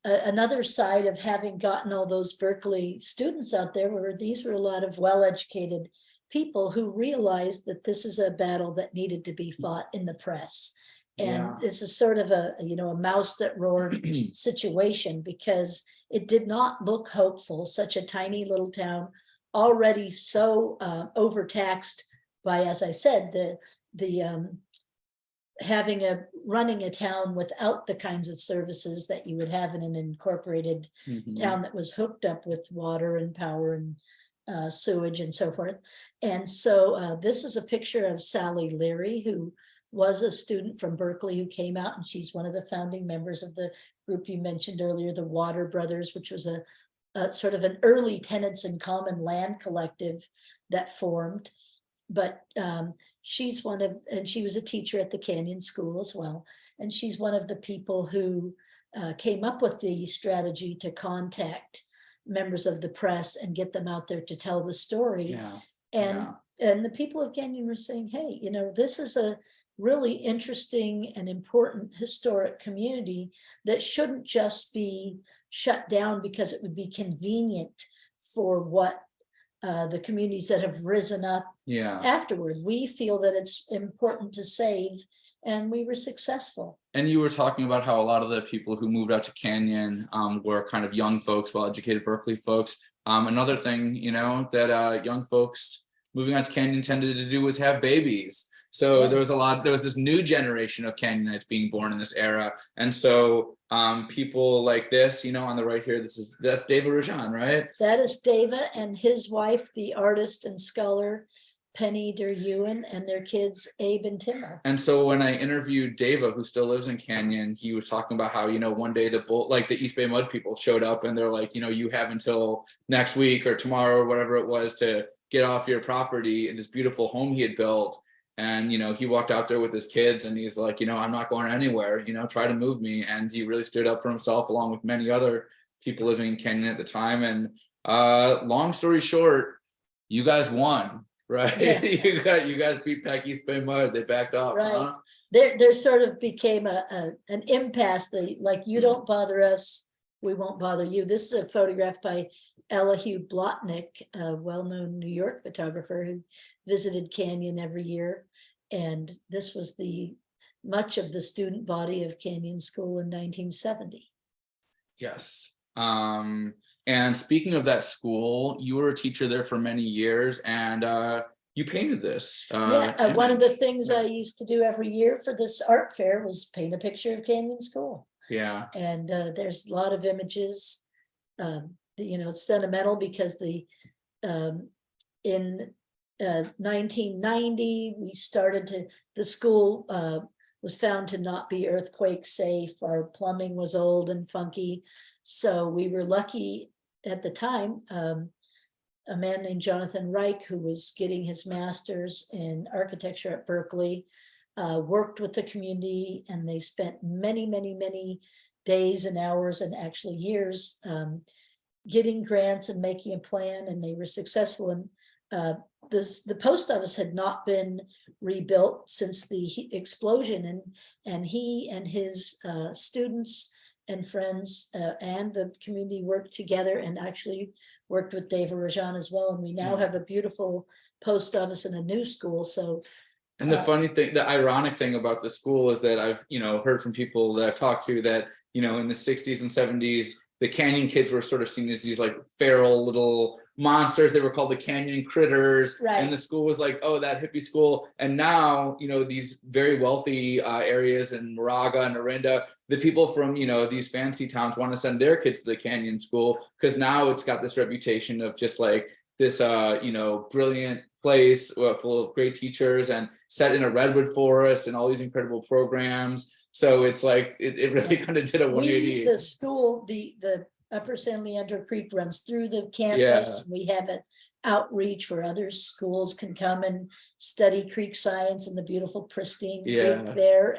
another side of having gotten all those Berkeley students out there were these were a lot of well-educated people who realized that this is a battle that needed to be fought in the press. And this is sort of a mouse that roared situation, because it did not look hopeful. Such a tiny little town, already so overtaxed by, as I said, the running a town without the kinds of services that you would have in an incorporated town that was hooked up with water and power and sewage and so forth. And so this is a picture of Sally Leary, who was a student from Berkeley who came out, and she's one of the founding members of the group you mentioned earlier, the Water Brothers, which was a sort of an early tenants in common land collective that formed. But she's and she was a teacher at the Canyon School as well. And she's one of the people who came up with the strategy to contact members of the press and get them out there to tell the story. And the people of Canyon were saying, hey, this is a really interesting and important historic community that shouldn't just be shut down because it would be convenient for what the communities that have risen up afterward. We feel that it's important to save, and we were successful. And you were talking about how a lot of the people who moved out to Canyon were kind of young folks, well-educated Berkeley folks. Another thing, that young folks moving out to Canyon tended to do was have babies. So there was this new generation of Canyonites being born in this era. And so people like this, on the right here, that's Deva Rajan, right? That is Deva and his wife, the artist and scholar, Penny Derewan, and their kids, Abe and Timo. And so when I interviewed Deva, who still lives in Canyon, he was talking about how, one day the East Bay Mud people showed up and they're like, you have until next week or tomorrow or whatever it was to get off your property in this beautiful home he had built. And, he walked out there with his kids and he's like, I'm not going anywhere, try to move me. And he really stood up for himself along with many other people living in Canyon at the time. And long story short, you guys won, right? Yeah. you guys beat back East Bay Mud. They backed off. Right. Huh? There sort of became an impasse. You don't bother us, we won't bother you. This is a photograph by Elihu Blotnick, a well-known New York photographer who visited Canyon every year. And this was much of the student body of Canyon School in 1970. Yes. And speaking of that school, you were a teacher there for many years, and you painted this. One of the things I used to do every year for this art fair was paint a picture of Canyon School. Yeah. And there's a lot of images. It's sentimental because in 1990 the school was found to not be earthquake safe. Our plumbing was old and funky, so we were lucky at the time. A man named Jonathan Reich, who was getting his master's in architecture at Berkeley, worked with the community, and they spent many days and hours and actually years getting grants and making a plan, and they were successful. And the post office had not been rebuilt since the explosion, and he and his students and friends and the community worked together and actually worked with Deva Rajan as well. And we now have a beautiful post office and a new school. So. And the funny thing, the ironic thing about the school is that I've, heard from people that I've talked to that you know, in the 60s and 70s, the Canyon kids were sort of seen as these like feral little monsters. They were called the Canyon Critters. Right. And the school was like, oh, that hippie school. And now, you know, these very wealthy areas in Moraga and Orinda, the people from, you know, these fancy towns want to send their kids to the Canyon school because now it's got this reputation of just like this, you know, brilliant place full of great teachers and set in a redwood forest and all these incredible programs. So it's like, it really kind of did a We 180. use the school, the Upper San Leandro Creek runs through the campus. We have an outreach where other schools can come and study Creek science and the beautiful pristine creek there.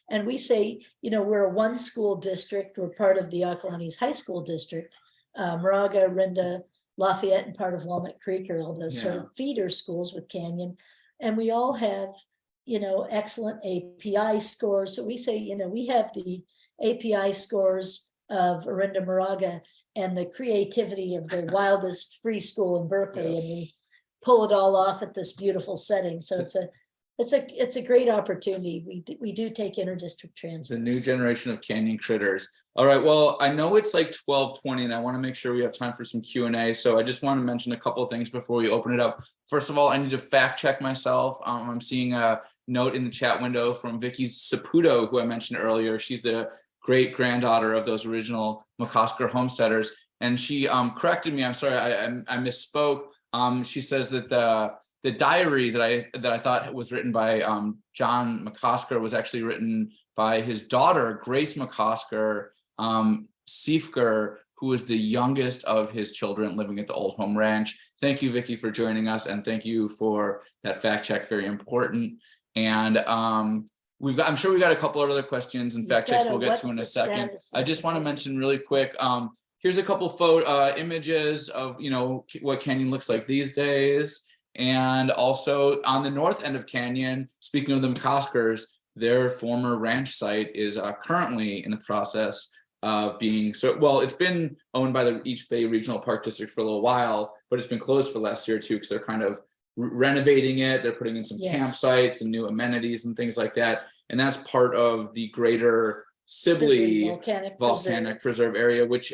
And we say, you know, we're a one school district. We're part of the Acalanes High School District. Moraga, Orinda, Lafayette, and part of Walnut Creek are all those sort of feeder schools with Canyon. And we all have, you know, excellent API scores. So we say, you know, we have the API scores of Orinda, Moraga, and the creativity of the wildest free school in Berkeley, and we pull it all off at this beautiful setting. So it's a great opportunity. We do take interdistrict transfers. The new generation of Canyon Critters. All right, well, I know it's like 12:20 and I want to make sure we have time for some Q&A. So I just want to mention a couple of things before we open it up. First of all, I need to fact check myself. I'm seeing a note in the chat window from Vicky Saputo, who I mentioned earlier. She's the great granddaughter of those original McCosker homesteaders. And she corrected me. I'm sorry, I misspoke. She says that the diary that I thought was written by John McCosker was actually written by his daughter, Grace McCosker Siefker, who is the youngest of his children living at the Old Home Ranch. Thank you, Vicky, for joining us. And thank you for that fact check, very important. And I'm sure we got a couple of other questions and fact checks we'll get to in a second. I just want to mention really quick, here's a couple photo images of, you know, what Canyon looks like these days. And also on the north end of Canyon, speaking of the McCoskers, their former ranch site is currently in the process of being, it's been owned by the East Bay Regional Park District for a little while, but it's been closed for the last year or two because they're kind of renovating it. They're putting in some campsites and new amenities and things like that. And that's part of the greater Sibley Volcanic Preserve area, which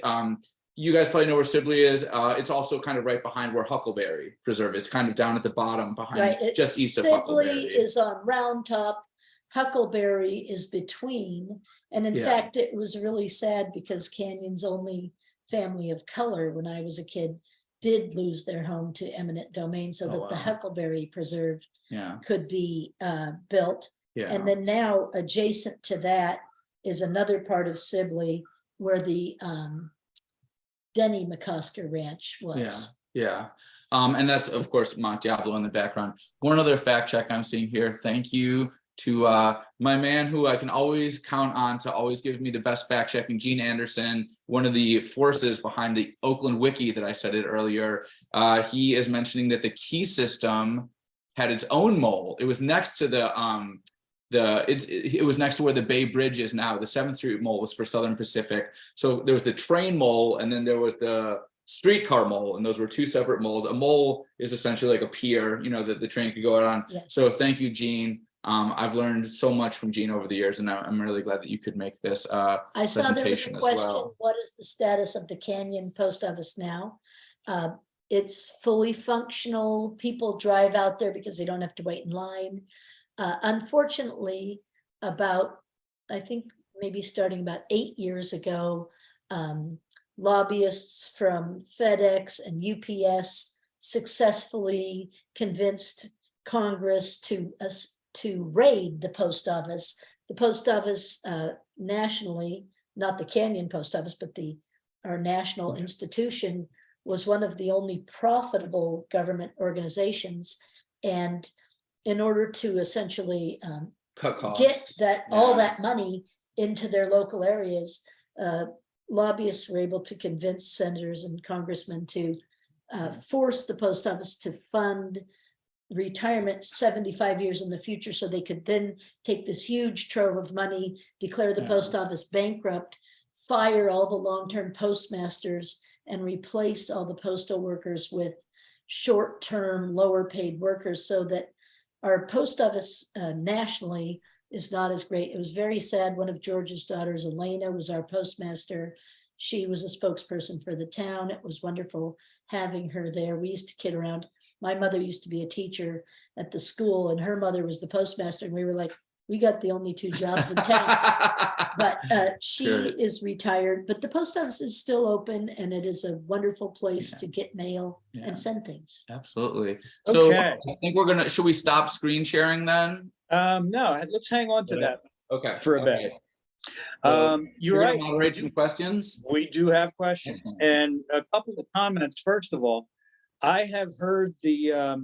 you guys probably know where Sibley is. It's also kind of right behind where Huckleberry Preserve is, kind of down at the bottom behind, just east of Huckleberry. Sibley is on Round Top. Huckleberry is between. And in fact, it was really sad because Canyon's only family of color when I was a kid did lose their home to eminent domain so that the Huckleberry Preserve could be built. And then now adjacent to that is another part of Sibley where the Denny McCosker Ranch was. And that's of course Mont Diablo in the background. One other fact check I'm seeing here. Thank you to my man who I can always count on to always give me the best fact checking, Gene Anderson, one of the forces behind the Oakland Wiki that I cited earlier. He is mentioning that the Key system had its own mole. It was next to it was next to where the Bay Bridge is now. The 7th Street mole was for Southern Pacific. So there was the train mole and then there was the streetcar mole, and those were two separate moles. A mole is essentially like a pier, you know, that the train could go out on. So thank you, Gene. I've learned so much from Gene over the years, and I'm really glad that you could make this I saw there was a presentation as question, well. what is the status of the Canyon Post Office now? It's fully functional. People drive out there because they don't have to wait in line. Unfortunately, I think maybe starting about 8 years ago, lobbyists from FedEx and UPS successfully convinced Congress to raid the post office. The post office nationally, not the Canyon Post Office, but our national institution was one of the only profitable government organizations. And in order to essentially Cut costs. get that all that money into their local areas, lobbyists were able to convince senators and congressmen to force the post office to fund retirement 75 years in the future so they could then take this huge trove of money, declare the post office bankrupt, fire all the long-term postmasters, and replace all the postal workers with short-term, lower-paid workers so that our post office nationally is not as great. It was very sad. One of George's daughters, Elena, was our postmaster. She was a spokesperson for the town. It was wonderful having her there. We used to kid around. My mother used to be a teacher at the school, and her mother was the postmaster, and we were like, we got the only 2 jobs in town. But she Good. is retired, but the post office is still open, and it is a wonderful place Yeah. to get mail Yeah. and send things. Absolutely. So Okay. I think we're gonna, should we stop screen sharing then? No, let's hang on to that. Okay. For a all bit. right. So You're we're gonna right. Moderate some questions. We do have questions, Excellent. and a couple of comments. First of all, I have heard the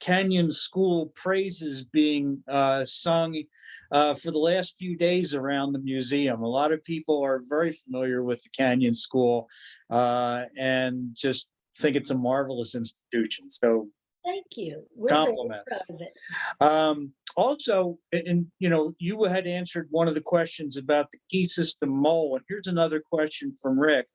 Canyon School praises being sung for the last few days around the museum. A lot of people are very familiar with the Canyon School and just think it's a marvelous institution. So Thank you. We're very Compliments. proud of it. also, and you had answered one of the questions about the key system mole, and here's another question from Rick.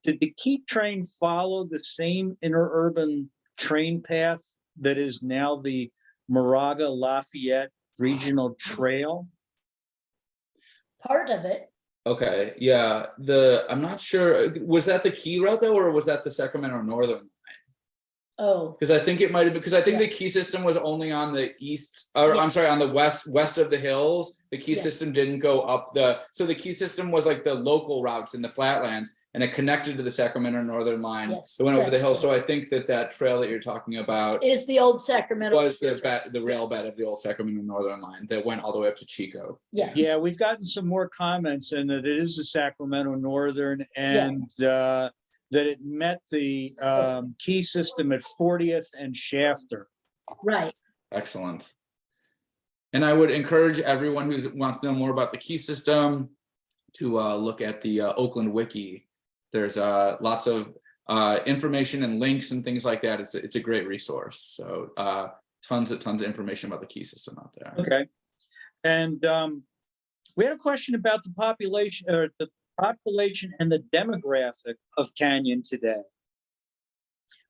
Did the Key train follow the same interurban train path that is now the Moraga Lafayette Regional Trail? Part of it, Okay, yeah, I'm not sure, was that the Key route though, or was that the Sacramento Northern? oh, Because I think it might have been, because I think Yeah. the Key system was only on the east, or I'm Yes. sorry, on the west of the hills. The Key Yes. system didn't go up so the Key system was like the local routes in the flatlands, and it connected to the Sacramento Northern line. Yes, It went over the that's hill, right. so I think that trail that you're talking about is the old Sacramento. was the rail bed of the old Sacramento Northern line that went all the way up to Chico. Yes. Yeah, we've gotten some more comments, and that it is the Sacramento Northern, and that it met the Key system at 40th and Shafter. Right. Excellent. And I would encourage everyone who wants to know more about the Key system to look at the Oakland Wiki. There's lots of information and links and things like that. It's a great resource. So tons of information about the Key system out there. Okay. And we had a question about the population, or the population and the demographic of Canyon today.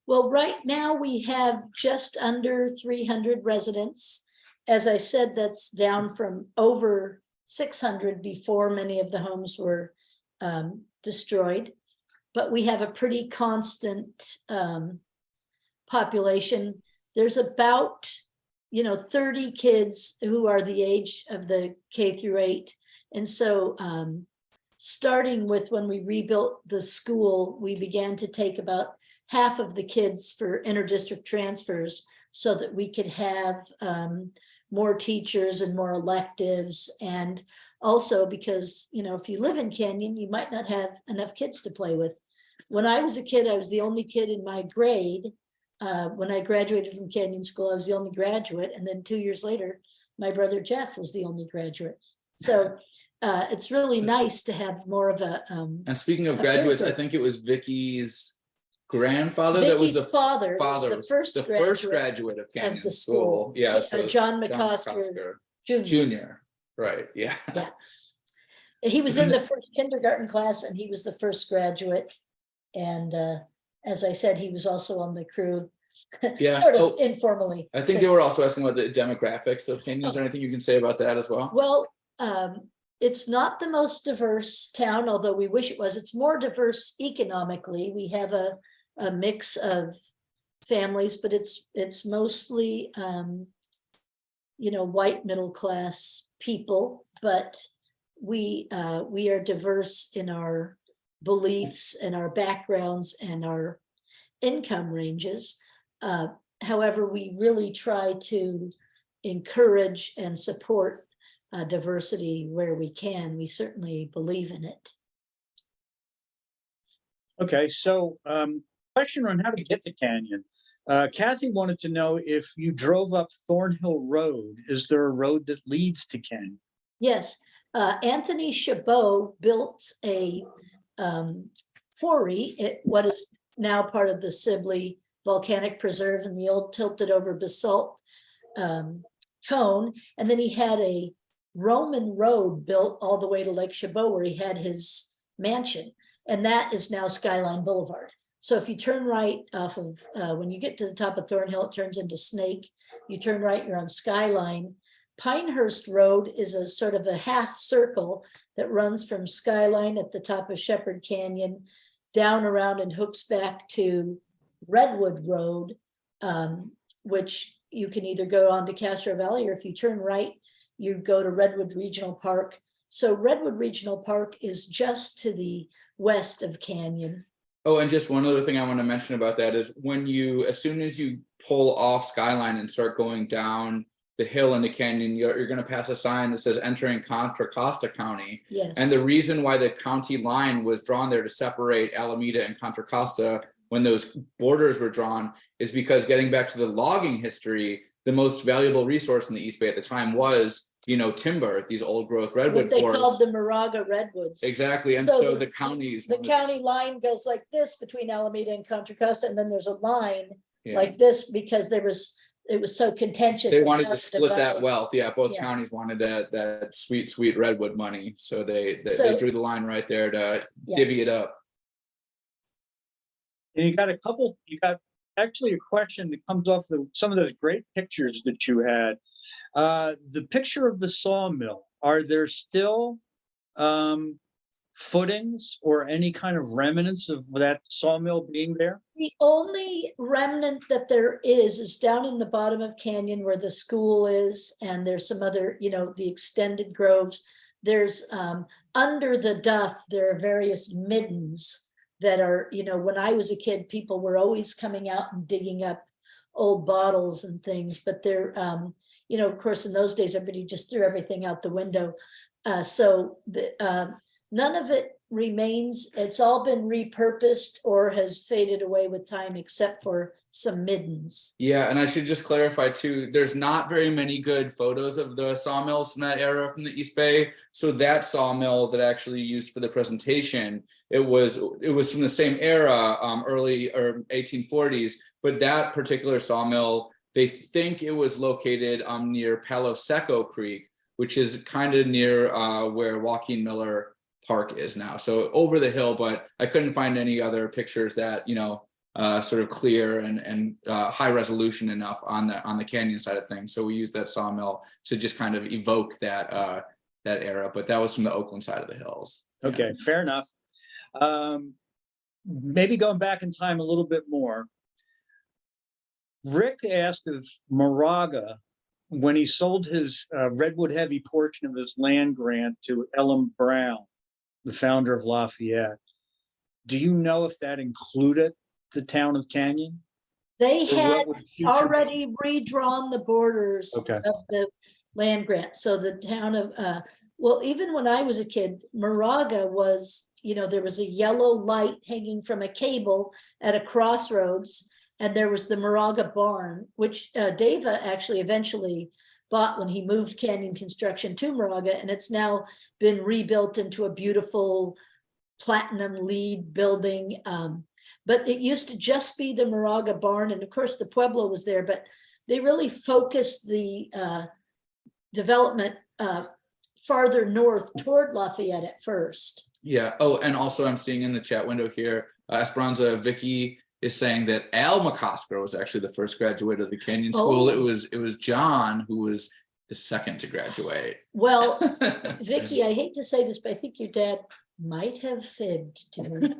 Well, right now we have just under 300 residents. As I said, that's down from over 600 before many of the homes were destroyed. But we have a pretty constant population. There's about 30 kids who are the age of the K through 8. And so starting with when we rebuilt the school, we began to take about half of the kids for interdistrict transfers so that we could have more teachers and more electives. And also because, if you live in Canyon, you might not have enough kids to play with. When I was a kid, I was the only kid in my grade. When I graduated from Canyon School, I was the only graduate. And then 2 years later, my brother Jeff was the only graduate. So it's really nice to have more of a. And speaking of A graduates, I filter. think it was Vicky's grandfather that was Vicky's the father was father, the first the graduate first graduate of Canyon the School. school. Yeah, so John John McCosker Jr. Jr. Right, yeah. Yeah. He was in the first kindergarten class and he was the first graduate. And as I said, he was also on the crew, Yeah. sort of Oh, informally. I think they were also asking about the demographics of Canyon. Is there anything you can say about that as well? Well, it's not the most diverse town, although we wish it was. It's more diverse economically. We have a mix of families, but it's mostly white middle class people. But we are diverse in our beliefs and our backgrounds and our income ranges. However, we really try to encourage and support diversity where we can. We certainly believe in it. Okay, so question on how to get to Canyon. Kathy wanted to know if you drove up Thornhill Road, is there a road that leads to Canyon? Yes, Anthony Chabot built a quarry at what is now part of the Sibley Volcanic Preserve in the old tilted over basalt cone. And then he had a Roman road built all the way to Lake Chabot where he had his mansion. And that is now Skyline Boulevard. So if you turn right off of, when you get to the top of Thornhill, it turns into Snake. You turn right, you're on Skyline. Pinehurst Road is a sort of a half circle that runs from Skyline at the top of Shepherd Canyon down around and hooks back to Redwood Road, which you can either go on to Castro Valley, or if you turn right, you go to Redwood Regional Park. So Redwood Regional Park is just to the west of Canyon. Oh, and just one other thing I want to mention about that is when as soon as you pull off Skyline and start going down the hill in the canyon, you're going to pass a sign that says entering Contra Costa County. Yes. And the reason why the county line was drawn there to separate Alameda and Contra Costa when those borders were drawn is because, getting back to the logging history, the most valuable resource in the East Bay at the time was, timber, these old growth redwood What they forests. called the Moraga Redwoods. Exactly. And So so the- the counties. The county line goes like this between Alameda and Contra Costa, and then there's a line Yeah. like this because it was so contentious. They and wanted how to split that develop. wealth. Yeah, both Yeah. counties wanted that sweet redwood money. So they So- drew the line right there to Yeah. divvy it up. And you got actually a question that comes off some of those great pictures that you had. The picture of the sawmill, are there still footings or any kind of remnants of that sawmill being there? The only remnant that there is down in the bottom of Canyon where the school is, and there's some other, the extended groves. There's under the Duff, there are various middens that are, when I was a kid, people were always coming out and digging up old bottles and things, but they're, of course, in those days, everybody just threw everything out the window. So none of it remains. It's all been repurposed or has faded away with time, except for some middens. Yeah, and I should just clarify too, there's not very many good photos of the sawmills in that era from the East Bay. So that sawmill that actually used for the presentation, it was from the same era, early or 1840s, but that particular sawmill, they think it was located near Palo Seco Creek, which is kind of near where Joaquin Miller Park is now. So over the hill, but I couldn't find any other pictures that, sort of clear and high resolution enough on the canyon side of things. So we used that sawmill to just kind of evoke that era, but that was from the Oakland side of the hills. Yeah. Okay, fair enough. Maybe going back in time a little bit more. Rick asked if Moraga, when he sold his Redwood Heavy portion of his land grant to Ellen Brown, the founder of Lafayette, do you know if that included the town of Canyon? They Or had what would future- already redrawn the borders Okay. of the land grant. So the town of, well, even when I was a kid, Moraga was, there was a yellow light hanging from a cable at a crossroads. And there was the Moraga barn, which Deva actually eventually bought when he moved Canyon Construction to Moraga. And it's now been rebuilt into a beautiful platinum LEED building. But it used to just be the Moraga barn. And of course, the Pueblo was there, but they really focused the development farther north toward Lafayette at first. Yeah. Oh, and also I'm seeing in the chat window here, Esperanza Vicky is saying that Al McCosker was actually the first graduate of the Canyon School. Oh. It was John who was the second to graduate. Well, Vicky, I hate to say this, but I think your dad might have fibbed to me.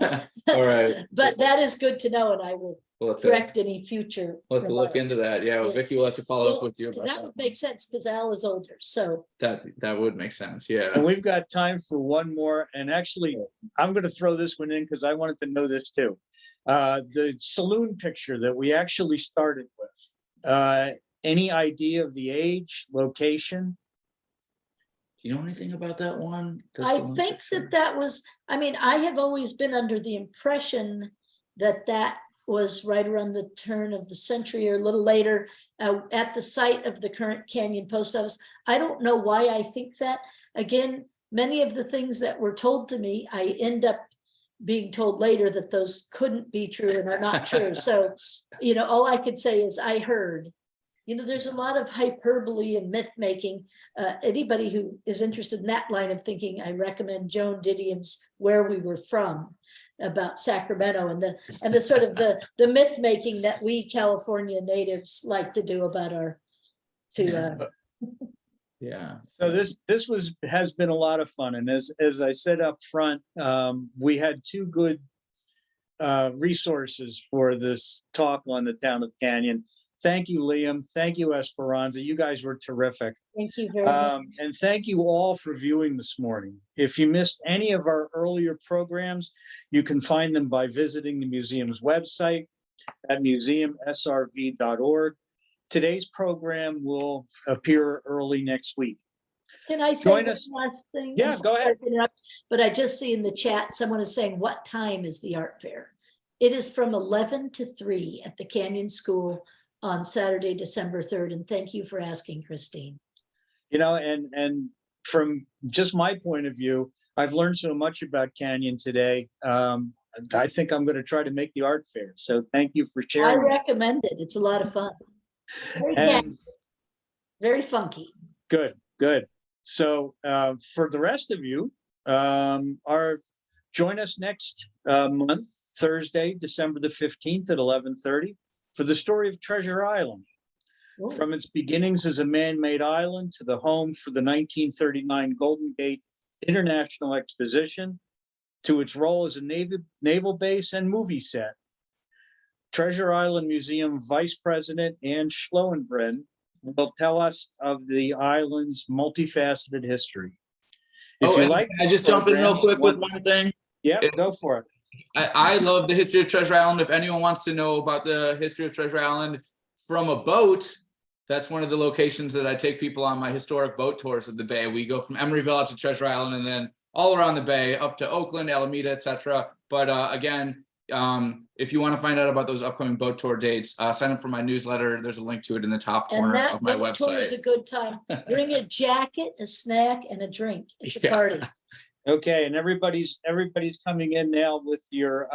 All right. But that is good to know, and I will We'll have to, correct any future. we'll have to look remarks. into that. Yeah, well, Yeah. Vicky will have to follow up Well, with you about that would make sense because Al is older, so. that. That would make sense. Yeah. And we've got time for one more. And actually, I'm going to throw this one in because I wanted to know this too. The saloon picture that we actually started with. Any idea of the age, location? Do you know anything about that one? That's I the one think picture. that was, I mean, I have always been under the impression that was right around the turn of the century or a little later at the site of the current Canyon Post Office. I don't know why I think that. Again, many of the things that were told to me, I end up being told later that those couldn't be true and are not true. So, all I could say is I heard. There's a lot of hyperbole and myth making. Anybody who is interested in that line of thinking, I recommend Joan Didion's Where We Were From about Sacramento and the sort of the myth making that we California natives like to do about Yeah. So this has been a lot of fun, and as I said up front, we had two good resources for this talk on the town of Canyon. Thank you, Liam. Thank you, Esperanza. You guys were terrific. Thank you very much. And thank you all for viewing this morning. If you missed any of our earlier programs, you can find them by visiting the museum's website at museumsrv.org. Today's program will appear early next week. Can I say Join one us. last thing? Yeah, I'm go sorry ahead. to interrupt, but I just see in the chat, someone is saying, what time is the art fair? It is from 11 to 3 at the Canyon School on Saturday, December 3rd. And thank you for asking, Christine. You know, and from just my point of view, I've learned so much about Canyon today. I think I'm going to try to make the art fair. So thank you for I sharing. recommend it. It's a lot of fun. Very And catchy, very funky. good, good. So for the rest of you, join us next month, Thursday, December the 15th at 11:30 for the story of Treasure Island. Ooh. From its beginnings as a man-made island to the home for the 1939 Golden Gate International Exposition, to its role as a naval base and movie set. Treasure Island Museum Vice President Ann Schloenbren will tell us of the island's multifaceted history. If you and like, can I just jump in real programs, quick with one thing? Yeah, go for it. I love the history of Treasure Island. If anyone wants to know about the history of Treasure Island from a boat, that's one of the locations that I take people on my historic boat tours of the bay. We go from Emeryville to Treasure Island and then all around the bay up to Oakland, Alameda, etc. But again, if you want to find out about those upcoming boat tour dates, sign up for my newsletter. There's a link to it in the top And corner that of my boat tour is a website. good time. Bring a jacket, a snack, and a drink. It's a Yeah. party. Okay, and everybody's coming in now with your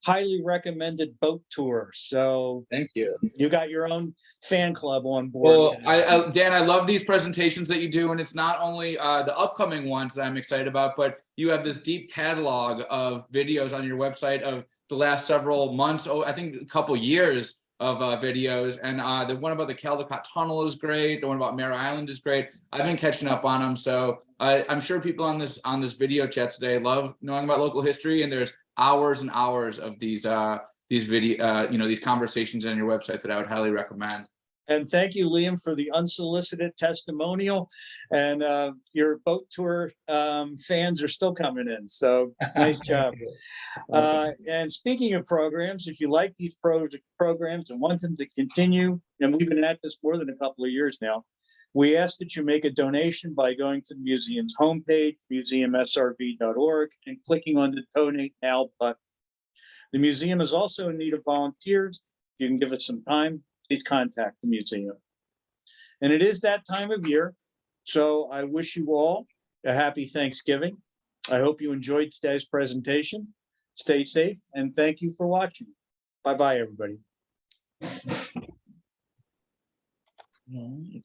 highly recommended boat tour. So Thank you. you got your own fan club on board. Well, today. Dan, I love these presentations that you do, and it's not only the upcoming ones that I'm excited about, but you have this deep catalog of videos on your website of the last several months. Oh, I think a couple years of videos, and the one about the Caldecott Tunnel is great. The one about Mare Island is great. I've been catching up on them, so I'm sure people on this video chat today love knowing about local history. And there's hours and hours of these video, these conversations on your website that I would highly recommend. And thank you, Liam, for the unsolicited testimonial. And your boat tour fans are still coming in. So nice job. And speaking of programs, if you like these programs and want them to continue, and we've been at this more than a couple of years now, we ask that you make a donation by going to the museum's homepage, museumsrv.org, and clicking on the Donate Now button. The museum is also in need of volunteers. If you can give us some time, please contact the museum. And it is that time of year, so I wish you all a happy Thanksgiving. I hope you enjoyed today's presentation. Stay safe, and thank you for watching. Bye-bye, everybody. Right.